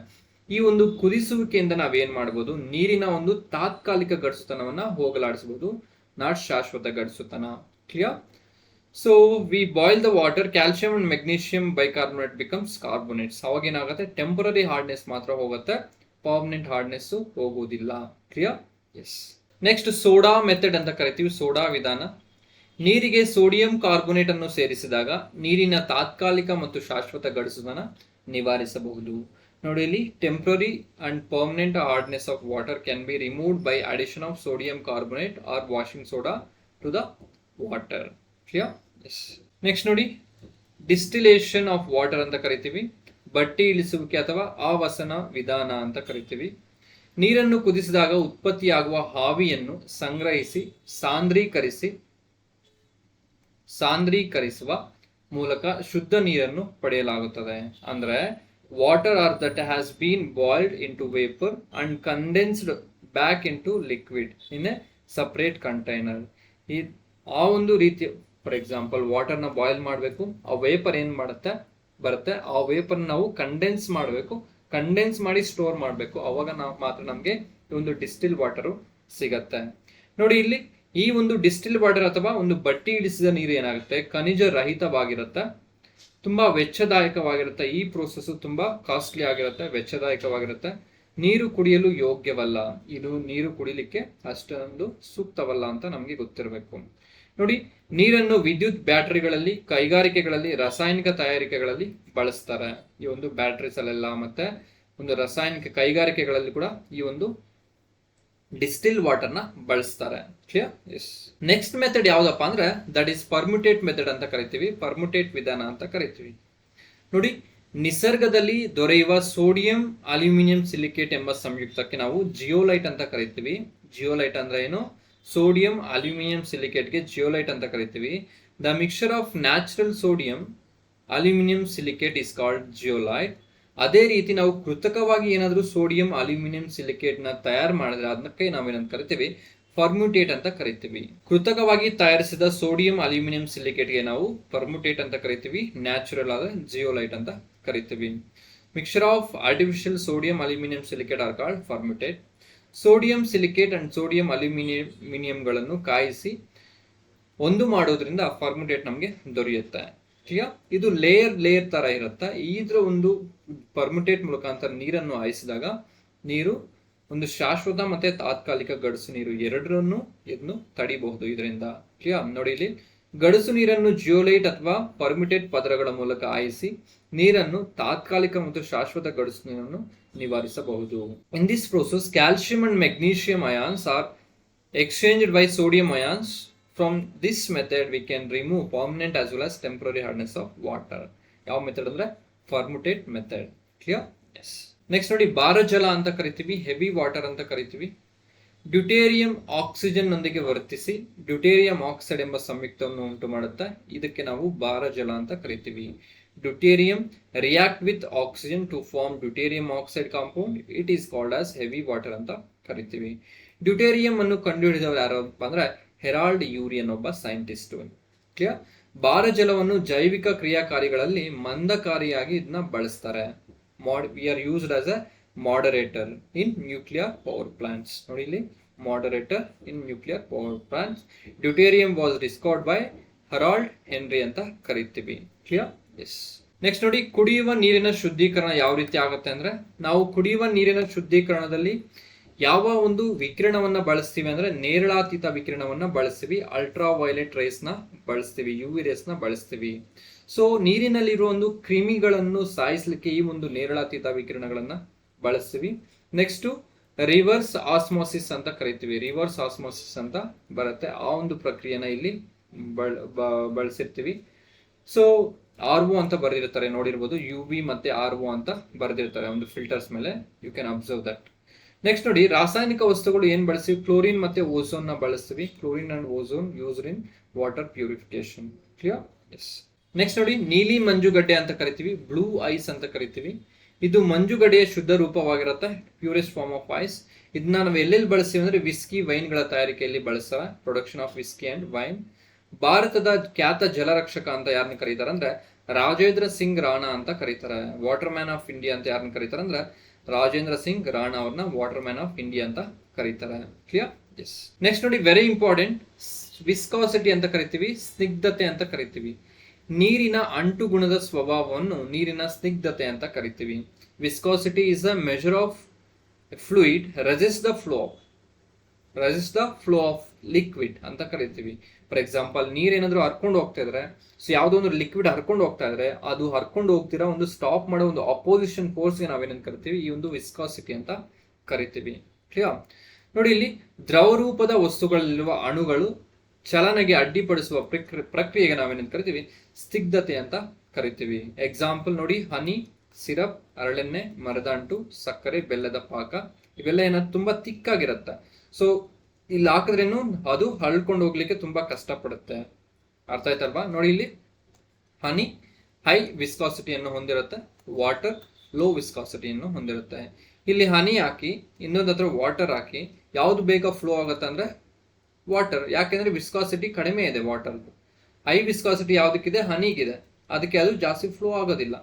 ಈ ಒಂದು ಕುದಿಸುವಿಕೆಯಿಂದ ನಾವೇನ್ ಮಾಡಬಹುದು, ನೀರಿನ ಒಂದು ತಾತ್ಕಾಲಿಕ ಗಡಸುತನವನ್ನ ಹೋಗಲಾಡಿಸಬಹುದು, ನಾಟ್ ಶಾಶ್ವತ ಗಡಸುತನ. Clear? So we boil the water, calcium and magnesium bicarbonate becomes carbonates. ಅವಾಗ ಏನಾಗುತ್ತೆ, ಟೆಂಪರರಿ ಹಾರ್ಡ್ನೆಸ್ ಮಾತ್ರ ಹೋಗುತ್ತೆ, ಪರ್ಮನೆಂಟ್ ಹಾರ್ಡ್ನೆಸ್ ಹೋಗುವುದಿಲ್ಲ. Clear? Yes. Next soda method ಅಂತ ಕರಿತೀವಿ, ಸೋಡಾ ವಿಧಾನ. ನೀರಿಗೆ ಸೋಡಿಯಂ ಕಾರ್ಬೋನೇಟ್ ಅನ್ನು ಸೇರಿಸಿದಾಗ ನೀರಿನ ತಾತ್ಕಾಲಿಕ ಮತ್ತು ಶಾಶ್ವತ ಗಡಸುತನ ನಿವಾರಿಸಬಹುದು. ನೋಡಿ ಇಲ್ಲಿ, temporary and permanent hardness of water can be removed by addition of sodium carbonate or washing soda to the water. Clear? Yes. Next ನೋಡಿ, ಡಿಸ್ಟಿಲೇಷನ್ ಆಫ್ ವಾಟರ್ ಅಂತ ಕರಿತೀವಿ, ಬಟ್ಟಿ ಇಳಿಸುವಿಕೆ ಅಥವಾ ಆವಸನ ವಿಧಾನ ಅಂತ ಕರಿತೀವಿ. ನೀರನ್ನು ಕುದಿಸಿದಾಗ ಉತ್ಪತ್ತಿಯಾಗುವ ಆವಿಯನ್ನು ಸಂಗ್ರಹಿಸಿ ಸಾಂದ್ರೀಕರಿಸುವ ಮೂಲಕ ಶುದ್ಧ ನೀರನ್ನು ಪಡೆಯಲಾಗುತ್ತದೆ. ಅಂದ್ರೆ water are that has been boiled into vapour and condensed back into liquid in a separate container. ಆ ಒಂದು ರೀತಿ, ಫಾರ್ ಎಕ್ಸಾಂಪಲ್ ವಾಟರ್ನ ಬಾಯ್ಲ್ ಮಾಡಬೇಕು, ಆ ವೇಪರ್ ಏನ್ ಬರುತ್ತೆ, ಆ ವೇಪರ್ ನಾವು ಕಂಡೆನ್ಸ್ ಮಾಡಬೇಕು, ಕಂಡೆನ್ಸ್ ಮಾಡಿ ಸ್ಟೋರ್ ಮಾಡಬೇಕು, ಅವಾಗ ನಾವು ಮಾತ್ರ ನಮಗೆ ಒಂದು ಡಿಸ್ಟಿಲ್ ವಾಟರ್ ಸಿಗತ್ತೆ. ನೋಡಿ ಇಲ್ಲಿ, ಈ ಒಂದು ಡಿಸ್ಟಿಲ್ ವಾಟರ್ ಅಥವಾ ಒಂದು ಬಟ್ಟಿ ಇಳಿಸಿದ ನೀರು ಏನಾಗುತ್ತೆ, ಖನಿಜ ರಹಿತವಾಗಿರುತ್ತೆ, ತುಂಬಾ ವೆಚ್ಚದಾಯಕವಾಗಿರುತ್ತೆ. ಈ ಪ್ರೋಸೆಸ್ ತುಂಬಾ ಕಾಸ್ಟ್ಲಿ ಆಗಿರುತ್ತೆ, ವೆಚ್ಚದಾಯಕವಾಗಿರುತ್ತೆ, ನೀರು ಕುಡಿಯಲು ಯೋಗ್ಯವಲ್ಲ. ಇದು ನೀರು ಕುಡಿಲಿಕ್ಕೆ ಅಷ್ಟೊಂದು ಸೂಕ್ತವಲ್ಲ ಅಂತ ನಮಗೆ ಗೊತ್ತಿರಬೇಕು. ನೋಡಿ, ನೀರನ್ನು ವಿದ್ಯುತ್ ಬ್ಯಾಟರಿಗಳಲ್ಲಿ, ಕೈಗಾರಿಕೆಗಳಲ್ಲಿ, ರಾಸಾಯನಿಕ ತಯಾರಿಕೆಗಳಲ್ಲಿ ಬಳಸ್ತಾರೆ. ಈ ಒಂದು ಬ್ಯಾಟರೀಸ್ ಅಲ್ಲೆಲ್ಲ ಮತ್ತೆ ಒಂದು ರಾಸಾಯನಿಕ ಕೈಗಾರಿಕೆಗಳಲ್ಲಿ ಕೂಡ ಈ ಒಂದು ಡಿಸ್ಟಿಲ್ ವಾಟರ್ ನ ಬಳಸ್ತಾರೆ. ಕ್ಲಿಯರ್? ಎಸ್. ನೆಕ್ಸ್ಟ್ ಮೆಥಡ್ ಯಾವ್ದಪ್ಪ ಅಂದ್ರೆ ದಟ್ ಈಸ್ ಪರ್ಮ್ಯುಟೇಟ್ ಮೆಥಡ್ ಅಂತ ಕರಿತೀವಿ, ಪರ್ಮ್ಯುಟೇಟ್ ವಿಧಾನ ಅಂತ ಕರಿತೀವಿ. ನೋಡಿ, ನಿಸರ್ಗದಲ್ಲಿ ದೊರೆಯುವ ಸೋಡಿಯಂ ಅಲ್ಯೂಮಿನಿಯಂ ಸಿಲಿಕೇಟ್ ಎಂಬ ಸಂಯುಕ್ತಕ್ಕೆ ನಾವು ಜಿಯೋಲೈಟ್ ಅಂತ ಕರಿತೀವಿ. ಜಿಯೋಲೈಟ್ ಅಂದ್ರೆ ಏನು? ಸೋಡಿಯಂ ಅಲ್ಯೂಮಿನಿಯಂ ಸಿಲಿಕೇಟ್ಗೆ ಜಿಯೋಲೈಟ್ ಅಂತ ಕರಿತೀವಿ. The mixture of natural sodium aluminium silicate is called zeolite. ಅದೇ ರೀತಿ ನಾವು ಕೃತಕವಾಗಿ ಏನಾದರೂ ಸೋಡಿಯಂ ಅಲ್ಯೂಮಿನಿಯಂ ಸಿಲಿಕೇಟ್ ನ ತಯಾರು ಮಾಡಿದ್ರೆ ಅದಕ್ಕೆ ನಾವೇನಂತ ಕರಿತೀವಿ, ಪರ್ಮ್ಯುಟೇಟ್ ಅಂತ ಕರಿತೀವಿ. ಕೃತಕವಾಗಿ ತಯಾರಿಸಿದ ಸೋಡಿಯಂ ಅಲ್ಯೂಮಿನಿಯಂ ಸಿಲಿಕೇಟ್ಗೆ ನಾವು ಪರ್ಮ್ಯುಟೇಟ್ ಅಂತ ಕರಿತೀವಿ, ನ್ಯಾಚುರಲ್ ಆದ ಜಿಯೋಲೈಟ್ ಅಂತ ಕರಿತೀವಿ. Mixture of artificial sodium aluminium silicate are called permutit. Sodium silicate and sodium ಅಲ್ಯೂಮಿನಿಯಂಗಳನ್ನು ಕಾಯಿಸಿ ಒಂದು ಮಾಡೋದ್ರಿಂದ ಪರ್ಮ್ಯುಟೇಟ್ ನಮಗೆ ದೊರೆಯುತ್ತೆ. ಇದು ಲೇಯರ್ ತರ ಇರುತ್ತೆ. ಇದ್ರ ಒಂದು ಪರ್ಮ್ಯುಟೇಟ್ ಮುಖಾಂತರ ನೀರನ್ನು ಹಾಯಿಸಿದಾಗ ನೀರು ಒಂದು ಶಾಶ್ವತ ಮತ್ತೆ ತಾತ್ಕಾಲಿಕ ಗಡಸು ನೀರು ಎರಡರನ್ನು ಇದನ್ನು ತಡಿಬಹುದು ಇದರಿಂದ. ಕ್ಲಿಯರ್? ನೋಡಿ ಇಲ್ಲಿ, ಗಡಸು ನೀರನ್ನು ಜಿಯೋಲೈಟ್ ಅಥವಾ ಪರ್ಮ್ಯುಟೇಟ್ ಪದರಗಳ ಮೂಲಕ ಹಾಯಿಸಿ ನೀರನ್ನು ತಾತ್ಕಾಲಿಕ ಮತ್ತು ಶಾಶ್ವತ ಗಡಸು ನೀರನ್ನು ನಿವಾರಿಸಬಹುದು. In this process calcium and magnesium ions are exchanged by sodium ions. From this method we can remove permanent as well as temporary hardness of water. ಯಾವ ಮೆಥಡ್ ಅಂದ್ರೆ ಪರ್ಮ್ಯುಟೇಟ್ ಮೆಥಡ್. ಕ್ಲಿಯರ್? ಎಸ್. ನೆಕ್ಸ್ಟ್ ನೋಡಿ, ಭಾರಜಲ ಅಂತ ಕರಿತೀವಿ, heavy water ಅಂತ ಕರಿತೀವಿ. Deuterium oxygen ನೊಂದಿಗೆ ವರ್ತಿಸಿ deuterium oxide ಎಂಬ ಸಂಯುಕ್ತವನ್ನು ಉಂಟು ಮಾಡುತ್ತೆ. ಇದಕ್ಕೆ ನಾವು ಭಾರಜಲ ಅಂತ ಕರಿತೀವಿ. Deuterium react with oxygen to form deuterium oxide compound. It is called as heavy water ಅಂತ ಕರಿತೀವಿ. ಡ್ಯೂಟೇರಿಯಂ ಅನ್ನು ಕಂಡುಹಿಡಿದವರು ಯಾರಪ್ಪ ಅಂದ್ರೆ ಹೆರಾಲ್ಡ್ ಯೂರಿಯನ್ ಒಬ್ಬ ಸೈಂಟಿಸ್ಟ್. ಕ್ಲಿಯರ್? ಭಾರಜಲವನ್ನು ಜೈವಿಕ ಕ್ರಿಯಾಕಾರಿಗಳಲ್ಲಿ ಮಂದಕಾರಿಯಾಗಿ ಇದನ್ನ ಬಳಸ್ತಾರೆ. We are used as a moderator in nuclear power plants. ನೋಡಿ ಇಲ್ಲಿ, moderator in nuclear power plants. Deuterium was discovered by Harold Henry ಅಂತ ಕರಿತೀವಿ. ಕ್ಲಿಯರ್? ಎಸ್. ನೆಕ್ಸ್ಟ್ ನೋಡಿ, ಕುಡಿಯುವ ನೀರಿನ ಶುದ್ಧೀಕರಣ ಯಾವ ರೀತಿ ಆಗುತ್ತೆ ಅಂದ್ರೆ, ನಾವು ಕುಡಿಯುವ ನೀರಿನ ಶುದ್ಧೀಕರಣದಲ್ಲಿ ಯಾವ ಒಂದು ವಿಕಿರಣವನ್ನ ಬಳಸ್ತೀವಿ ಅಂದ್ರೆ ನೇರಳಾತೀತ ವಿಕಿರಣವನ್ನ ಬಳಸ್ತೀವಿ, ಅಲ್ಟ್ರಾ ವೈಲೆಟ್ ರೇಸ್ ನ ಬಳಸ್ತೀವಿ, ಯುವಿ ರೇಸ್ ನ ಬಳಸ್ತೀವಿ. ಸೊ ನೀರಿನಲ್ಲಿರುವ ಒಂದು ಕ್ರಿಮಿಗಳನ್ನು ಸಾಯಿಸಲಿಕ್ಕೆ ಈ ಒಂದು ನೇರಳಾತೀತ ವಿಕಿರಣಗಳನ್ನ ಬಳಸ್ತೀವಿ. ನೆಕ್ಸ್ಟ್ ರಿವರ್ಸ್ ಆಸ್ಮೋಸಿಸ್ ಅಂತ ಕರಿತೀವಿ. ರಿವರ್ಸ್ ಆಸ್ಮೋಸಿಸ್ ಅಂತ ಬರುತ್ತೆ, ಆ ಒಂದು ಪ್ರಕ್ರಿಯೆನ ಇಲ್ಲಿ ಬಳಸಿರ್ತೀವಿ. ಸೊ RO ಅಂತ ಬರೆದಿರ್ತಾರೆ, ನೋಡಿರ್ಬೋದು, UV ಮತ್ತೆ RO ಅಂತ ಬರೆದಿರ್ತಾರೆ ಒಂದು ಫಿಲ್ಟರ್ಸ್ ಮೇಲೆ. You can observe that. Next ನೋಡಿ, ರಾಸಾಯನಿಕ ವಸ್ತುಗಳು ಏನ್ ಬಳಸ್ತೀವಿ, ಕ್ಲೋರಿನ್ ಮತ್ತೆ ಓಝೋನ್ ನ ಬಳಸ್ತೀವಿ. Chlorine and ozone used in water purification. Clear? Yes. Next ನೋಡಿ, ನೀಲಿ ಮಂಜುಗಡ್ಡೆ ಅಂತ ಕರಿತೀವಿ, ಬ್ಲೂ ಐಸ್ ಅಂತ ಕರಿತೀವಿ. ಇದು ಮಂಜುಗಡ್ಡೆಯ ಶುದ್ಧ ರೂಪವಾಗಿರುತ್ತೆ, ಪ್ಯೂರೆಸ್ಟ್ ಫಾರ್ಮ್ ಆಫ್ ವಾಯ್ಸ್. ಇದನ್ನ ನಾವು ಎಲ್ಲೆಲ್ಲಿ ಬಳಸ್ತೀವಿ ಅಂದ್ರೆ ವಿಸ್ಕಿ ವೈನ್ಗಳ ತಯಾರಿಕೆಯಲ್ಲಿ ಬಳಸ್ತಾರೆ, production of whisky and wine. ಭಾರತದ ಖ್ಯಾತ ಜಲರಕ್ಷಕ ಅಂತ ಯಾರನ್ನ ಕರೀತಾರೆ ಅಂದ್ರೆ ರಾಜೇಂದ್ರ ಸಿಂಗ್ ರಾಣಾ ಅಂತ ಕರೀತಾರೆ. ವಾಟರ್ ಮ್ಯಾನ್ ಆಫ್ ಇಂಡಿಯಾ ಅಂತ ಯಾರನ್ನ ಕರೀತಾರೆ ಅಂದ್ರೆ ರಾಜೇಂದ್ರ ಸಿಂಗ್ ರಾಣಾ ಅವ್ರನ್ನ ವಾಟರ್ ಮ್ಯಾನ್ ಆಫ್ ಇಂಡಿಯಾ ಅಂತ ಕರೀತಾರೆ. ಕ್ಲಿಯರ್? ಎಸ್. ನೆಕ್ಸ್ಟ್ ನೋಡಿ, ವೆರಿ ಇಂಪಾರ್ಟೆಂಟ್, ವಿಸ್ಕಾಸಿಟಿ ಅಂತ ಕರಿತೀವಿ, ಸ್ನಿಗ್ಧತೆ ಅಂತ ಕರಿತೀವಿ. ನೀರಿನ ಅಂಟು ಗುಣದ ಸ್ವಭಾವವನ್ನು ನೀರಿನ ಸ್ನಿಗ್ಧತೆ ಅಂತ ಕರಿತೀವಿ. Viscosity is a measure of fluid resist the flow of liquid ಅಂತ ಕರಿತೀವಿ. ಫಾರ್ ಎಕ್ಸಾಂಪಲ್, ನೀರೇನಾದ್ರೂ ಹರ್ಕೊಂಡು ಹೋಗ್ತಾ ಇದ್ರೆ, ಸೊ ಯಾವುದೋ ಒಂದು ಲಿಕ್ವಿಡ್ ಹರ್ಕೊಂಡು ಹೋಗ್ತಾ ಇದ್ರೆ ಅದು ಹರ್ಕೊಂಡು ಹೋಗ್ತಿರೋ ಒಂದು ಸ್ಟಾಪ್ ಮಾಡೋ ಒಂದು ಅಪೋಸಿಷನ್ ಫೋರ್ಸ್ಗೆ ನಾವೇನಂತ ಕರಿತೀವಿ, ಈ ಒಂದು ವಿಸ್ಕಾಸಿಟಿ ಅಂತ ಕರಿತೀವಿ. ಕ್ಲಿಯರ್? ನೋಡಿ, ಇಲ್ಲಿ ದ್ರವ ರೂಪದ ವಸ್ತುಗಳಲ್ಲಿರುವ ಅಣುಗಳು ಚಲನೆಗೆ ಅಡ್ಡಿಪಡಿಸುವ ಪ್ರಕ್ರಿಯೆಗೆ ನಾವೇನಂತ ಕರಿತೀವಿ, ಸ್ನಿಗ್ಧತೆ ಅಂತ ಕರಿತೀವಿ. ಎಕ್ಸಾಂಪಲ್ ನೋಡಿ, ಹನಿ, ಸಿರಪ್, ಹರಳೆಣ್ಣೆ, ಮರದ ಅಂಟು, ಸಕ್ಕರೆ, ಬೆಲ್ಲದ ಪಾಕ, ಇವೆಲ್ಲ ಏನಾದ್ರು ತುಂಬಾ ತಿಕ್ಕಾಗಿರುತ್ತೆ. ಸೊ ಇಲ್ಲಿ ಹಾಕಿದ್ರೇನು ಅದು ಹಳ್ಕೊಂಡು ಹೋಗ್ಲಿಕ್ಕೆ ತುಂಬಾ ಕಷ್ಟಪಡುತ್ತೆ. ಅರ್ಥ ಆಯ್ತಲ್ವಾ? ನೋಡಿ, ಇಲ್ಲಿ ಹನಿ ಹೈ ವಿಸ್ಕಾಸಿಟಿಯನ್ನು ಹೊಂದಿರುತ್ತೆ, ವಾಟರ್ ಲೋ ವಿಸ್ಕಾಸಿಟಿಯನ್ನು ಹೊಂದಿರುತ್ತೆ. ಇಲ್ಲಿ ಹನಿ ಹಾಕಿ ಇನ್ನೊಂದು ಹತ್ರ ವಾಟರ್ ಹಾಕಿ ಯಾವ್ದು ಬೇಗ ಫ್ಲೋ ಆಗುತ್ತೆ ಅಂದ್ರೆ ವಾಟರ್, ಯಾಕೆಂದ್ರೆ ವಿಸ್ಕಾಸಿಟಿ ಕಡಿಮೆ ಇದೆ ವಾಟರ್. ಹೈ ವಿಸ್ಕಾಸಿಟಿ ಯಾವ್ದಕ್ಕಿದೆ? ಹನಿಗಿದೆ, ಅದಕ್ಕೆ ಅದು ಜಾಸ್ತಿ ಫ್ಲೋ ಆಗೋದಿಲ್ಲ.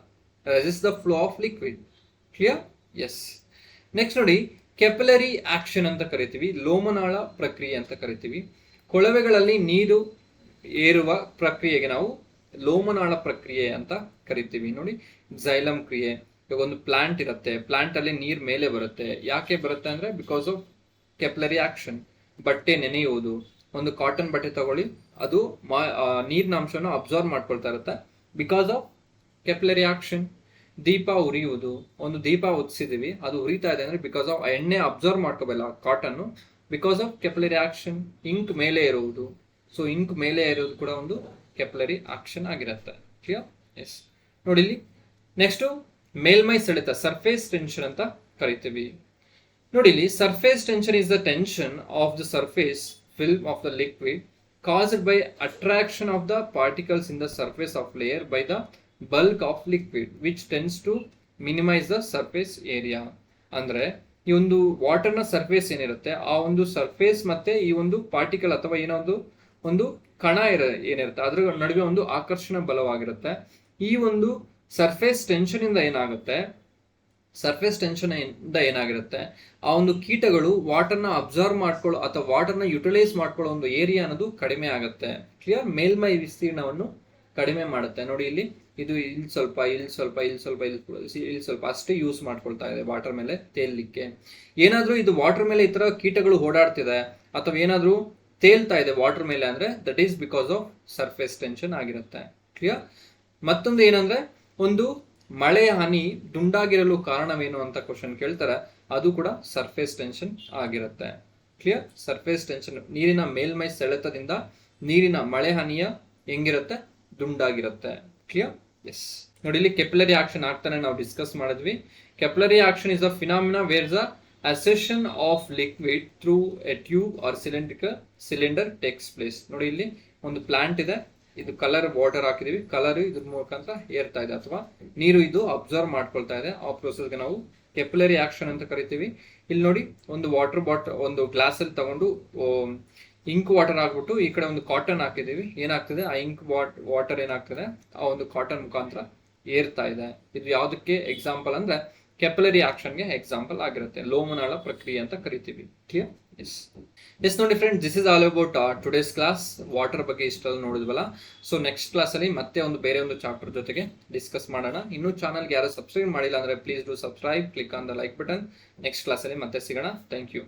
Resist the flow of liquid. Clear? Yes. Next ನೋಡಿ, ಕೆಪಲರಿ ಆಕ್ಷನ್ ಅಂತ ಕರಿತೀವಿ, ಲೋಮನಾಳ ಪ್ರಕ್ರಿಯೆ ಅಂತ ಕರಿತೀವಿ. ಕೊಳವೆಗಳಲ್ಲಿ ನೀರು ಏರುವ ಪ್ರಕ್ರಿಯೆಗೆ ನಾವು ಲೋಮನಾಳ ಪ್ರಕ್ರಿಯೆ ಅಂತ ಕರಿತೀವಿ. ನೋಡಿ, ಝೈಲಮ್ ಕ್ರಿಯೆ. ಇವಾಗ ಒಂದು ಪ್ಲಾಂಟ್ ಇರುತ್ತೆ, ಪ್ಲಾಂಟ್ ಅಲ್ಲಿ ನೀರ್ ಮೇಲೆ ಬರುತ್ತೆ. ಯಾಕೆ ಬರುತ್ತೆ ಅಂದ್ರೆ ಬಿಕಾಸ್ ಆಫ್ ಕೆಪಲರಿ ಆಕ್ಷನ್. ಬಟ್ಟೆ ನೆನೆಯುವುದು, ಒಂದು ಕಾಟನ್ ಬಟ್ಟೆ ತಗೊಳ್ಳಿ, ಅದು ನೀರಿನ ಅಂಶವನ್ನು ಅಬ್ಸರ್ವ್ ಮಾಡ್ಕೊಳ್ತಾ ಇರುತ್ತೆ ಬಿಕಾಸ್ ಆಫ್ ಕೆಪಲರಿ ಆಕ್ಷನ್. ದೀಪ ಉರಿಯುವುದು, ಒಂದು ದೀಪ ಉತ್ಸಿದೀವಿ, ಅದು ಉರಿತಾ ಇದೆ ಅಂದ್ರೆ ಬಿಕಾಸ್ ಆಫ್ ಎಣ್ಣೆ ಅಬ್ಸರ್ವ್ ಮಾಡ್ಕೋಬೇಕಲ್ಲ cotton, because of capillary action. Ink ಮೇಲೆ ಇರುವುದು, ಸೊ ಇಂಕ್ ಮೇಲೆ ಇರೋದು ಕೂಡ ಒಂದು ಕೆಪಲರಿ ಆಕ್ಷನ್ ಆಗಿರುತ್ತೆ. ಕ್ಲಿಯರ್? ಎಸ್. ನೋಡಿ, ಇಲ್ಲಿ ನೆಕ್ಸ್ಟ್ ಮೇಲ್ಮೈ ಸೆಳೆತ, ಸರ್ಫೇಸ್ ಟೆನ್ಷನ್ ಅಂತ ಕರಿತೀವಿ. ನೋಡಿ, ಇಲ್ಲಿ surface tension is the tension of the surface film of the liquid caused by attraction of the particles in the surface of layer by the bulk of liquid which tends to minimize the surface area. ಅಂದ್ರೆ ಈ ಒಂದು ವಾಟರ್ನ surface ಏನಿರುತ್ತೆ, ಆ ಒಂದು surface ಮತ್ತೆ ಈ ಒಂದು particle ಅಥವಾ ಏನೋ ಒಂದು ಕಣ ಏನಿರುತ್ತೆ ಅದ್ರ ನಡುವೆ ಒಂದು ಆಕರ್ಷಣ ಬಲವಾಗಿರುತ್ತೆ. ಈ ಒಂದು ಸರ್ಫೇಸ್ ಟೆನ್ಷನ್ ಇಂದ ಏನಾಗಿರುತ್ತೆ, ಆ ಒಂದು ಕೀಟಗಳು ವಾಟರ್ನ ಅಬ್ಸರ್ವ್ ಮಾಡ್ಕೊಳ್ಳೋ ಅಥವಾ ವಾಟರ್ನ ಯುಟಿಲೈಸ್ ಮಾಡ್ಕೊಳ್ಳೋ ಒಂದು ಏರಿಯಾ ಅನ್ನೋದು ಕಡಿಮೆ ಆಗುತ್ತೆ. ಕ್ಲಿಯರ್? ಮೇಲ್ಮೈ ವಿಸ್ತೀರ್ಣವನ್ನು ಕಡಿಮೆ ಮಾಡುತ್ತೆ. ನೋಡಿ, ಇಲ್ಲಿ ಇದು ಇಲ್ಲಿ ಸ್ವಲ್ಪ ಅಷ್ಟೇ ಯೂಸ್ ಮಾಡ್ಕೊಳ್ತಾ ಇದೆ ವಾಟರ್ ಮೇಲೆ ತೇಲ್ಲಿಕ್ಕೆ. ಏನಾದ್ರೂ ಇದು ವಾಟರ್ ಮೇಲೆ ಈ ತರ ಕೀಟಗಳು ಓಡಾಡ್ತಿದೆ ಅಥವಾ ಏನಾದ್ರೂ ತೇಲ್ತಾ ಇದೆ ವಾಟರ್ ಮೇಲೆ ಅಂದ್ರೆ that is because of surface tension ಆಗಿರುತ್ತೆ. ಕ್ಲಿಯರ್? ಮತ್ತೊಂದು ಏನಂದ್ರೆ, ಒಂದು ಮಳೆ ಹನಿ ದುಂಡಾಗಿರಲು ಕಾರಣವೇನು ಅಂತ ಕ್ವಶನ್ ಕೇಳ್ತಾರೆ, ಅದು ಕೂಡ ಸರ್ಫೇಸ್ ಟೆನ್ಷನ್ ಆಗಿರುತ್ತೆ. ಕ್ಲಿಯರ್? ಸರ್ಫೇಸ್ ಟೆನ್ಷನ್, ನೀರಿನ ಮೇಲ್ಮೈ ಸೆಳೆತದಿಂದ ನೀರಿನ ಮಳೆ ಹನಿಯ ಹೆಂಗಿರುತ್ತೆ, ದುಂಡಾಗಿರುತ್ತೆ. ಕ್ಲಿಯರ್? ಎಸ್. ನೋಡಿ, ಇಲ್ಲಿ ಕೆಪಲರಿ ಆಕ್ಷನ್ ಆಗ್ತಾನೆ ನಾವು ಡಿಸ್ಕಸ್ ಮಾಡಿದ್ವಿ. Capillary action is a phenomena where the ascension of liquid through a tube or cylinder takes place. ನೋಡಿ, ಇಲ್ಲಿ ಒಂದು ಪ್ಲಾಂಟ್ ಇದೆ, ಇದು ಕಲರ್ ವಾಟರ್ ಹಾಕಿದೀವಿ, ಕಲರ್ ಇದ್ರ ಮುಖಾಂತರ ಏರ್ತಾ ಇದೆ ಅಥವಾ ನೀರು ಇದು ಅಬ್ಸರ್ವ್ ಮಾಡ್ಕೊಳ್ತಾ ಇದೆ. ಆ ಪ್ರೋಸೆಸ್ಗೆ ನಾವು ಕೆಪಲರಿ ಆಕ್ಷನ್ ಅಂತ ಕರಿತೀವಿ. ಇಲ್ಲಿ ನೋಡಿ, ಒಂದು ವಾಟರ್ ಬಾಟಲ್, ಒಂದು ಗ್ಲಾಸ್ ಅಲ್ಲಿ ತಗೊಂಡು ಇಂಕ್ ವಾಟರ್ ಹಾಕ್ಬಿಟ್ಟು ಈ ಕಡೆ ಒಂದು ಕಾಟನ್ ಹಾಕಿದೀವಿ, ಏನಾಗ್ತದೆ, ಆ ಇಂಕ್ ವಾಟರ್ ಏನಾಗ್ತದೆ, ಆ ಒಂದು ಕಾಟನ್ ಮುಖಾಂತರ ಏರ್ತಾ ಇದೆ. ಇದು ಯಾವುದಕ್ಕೆ ಎಕ್ಸಾಂಪಲ್ ಅಂದ್ರೆ ಕೆಪಲರಿ ಆಕ್ಷನ್ಗೆ ಎಕ್ಸಾಂಪಲ್ ಆಗಿರುತ್ತೆ. ಲೋಮನಾಳ ಪ್ರಕ್ರಿಯೆ ಅಂತ ಕರಿತೀವಿ. ಕ್ಲಿಯರ್? ಎಸ್. ನೋಡಿ friends, this is all about today's class. Water ಬಗ್ಗೆ ಇಷ್ಟಲ್ಲಿ ನೋಡಿದ್ವಲ್ಲ. ಸೊ ನೆಕ್ಸ್ಟ್ ಕ್ಲಾಸ್ ಅಲ್ಲಿ ಮತ್ತೆ ಬೇರೆ ಒಂದು ಚಾಪ್ಟರ್ ಜೊತೆಗೆ ಡಿಸ್ಕಸ್ ಮಾಡೋಣ. ಇನ್ನೂ ಚಾನಲ್ಗೆ ಯಾರು ಸಬ್ಸ್ಕ್ರೈಬ್ ಮಾಡಿಲ್ಲ ಅಂದ್ರೆ please do subscribe, click on the like button. Next class ಅಲ್ಲಿ ಮತ್ತೆ ಸಿಗೋಣ. Thank you.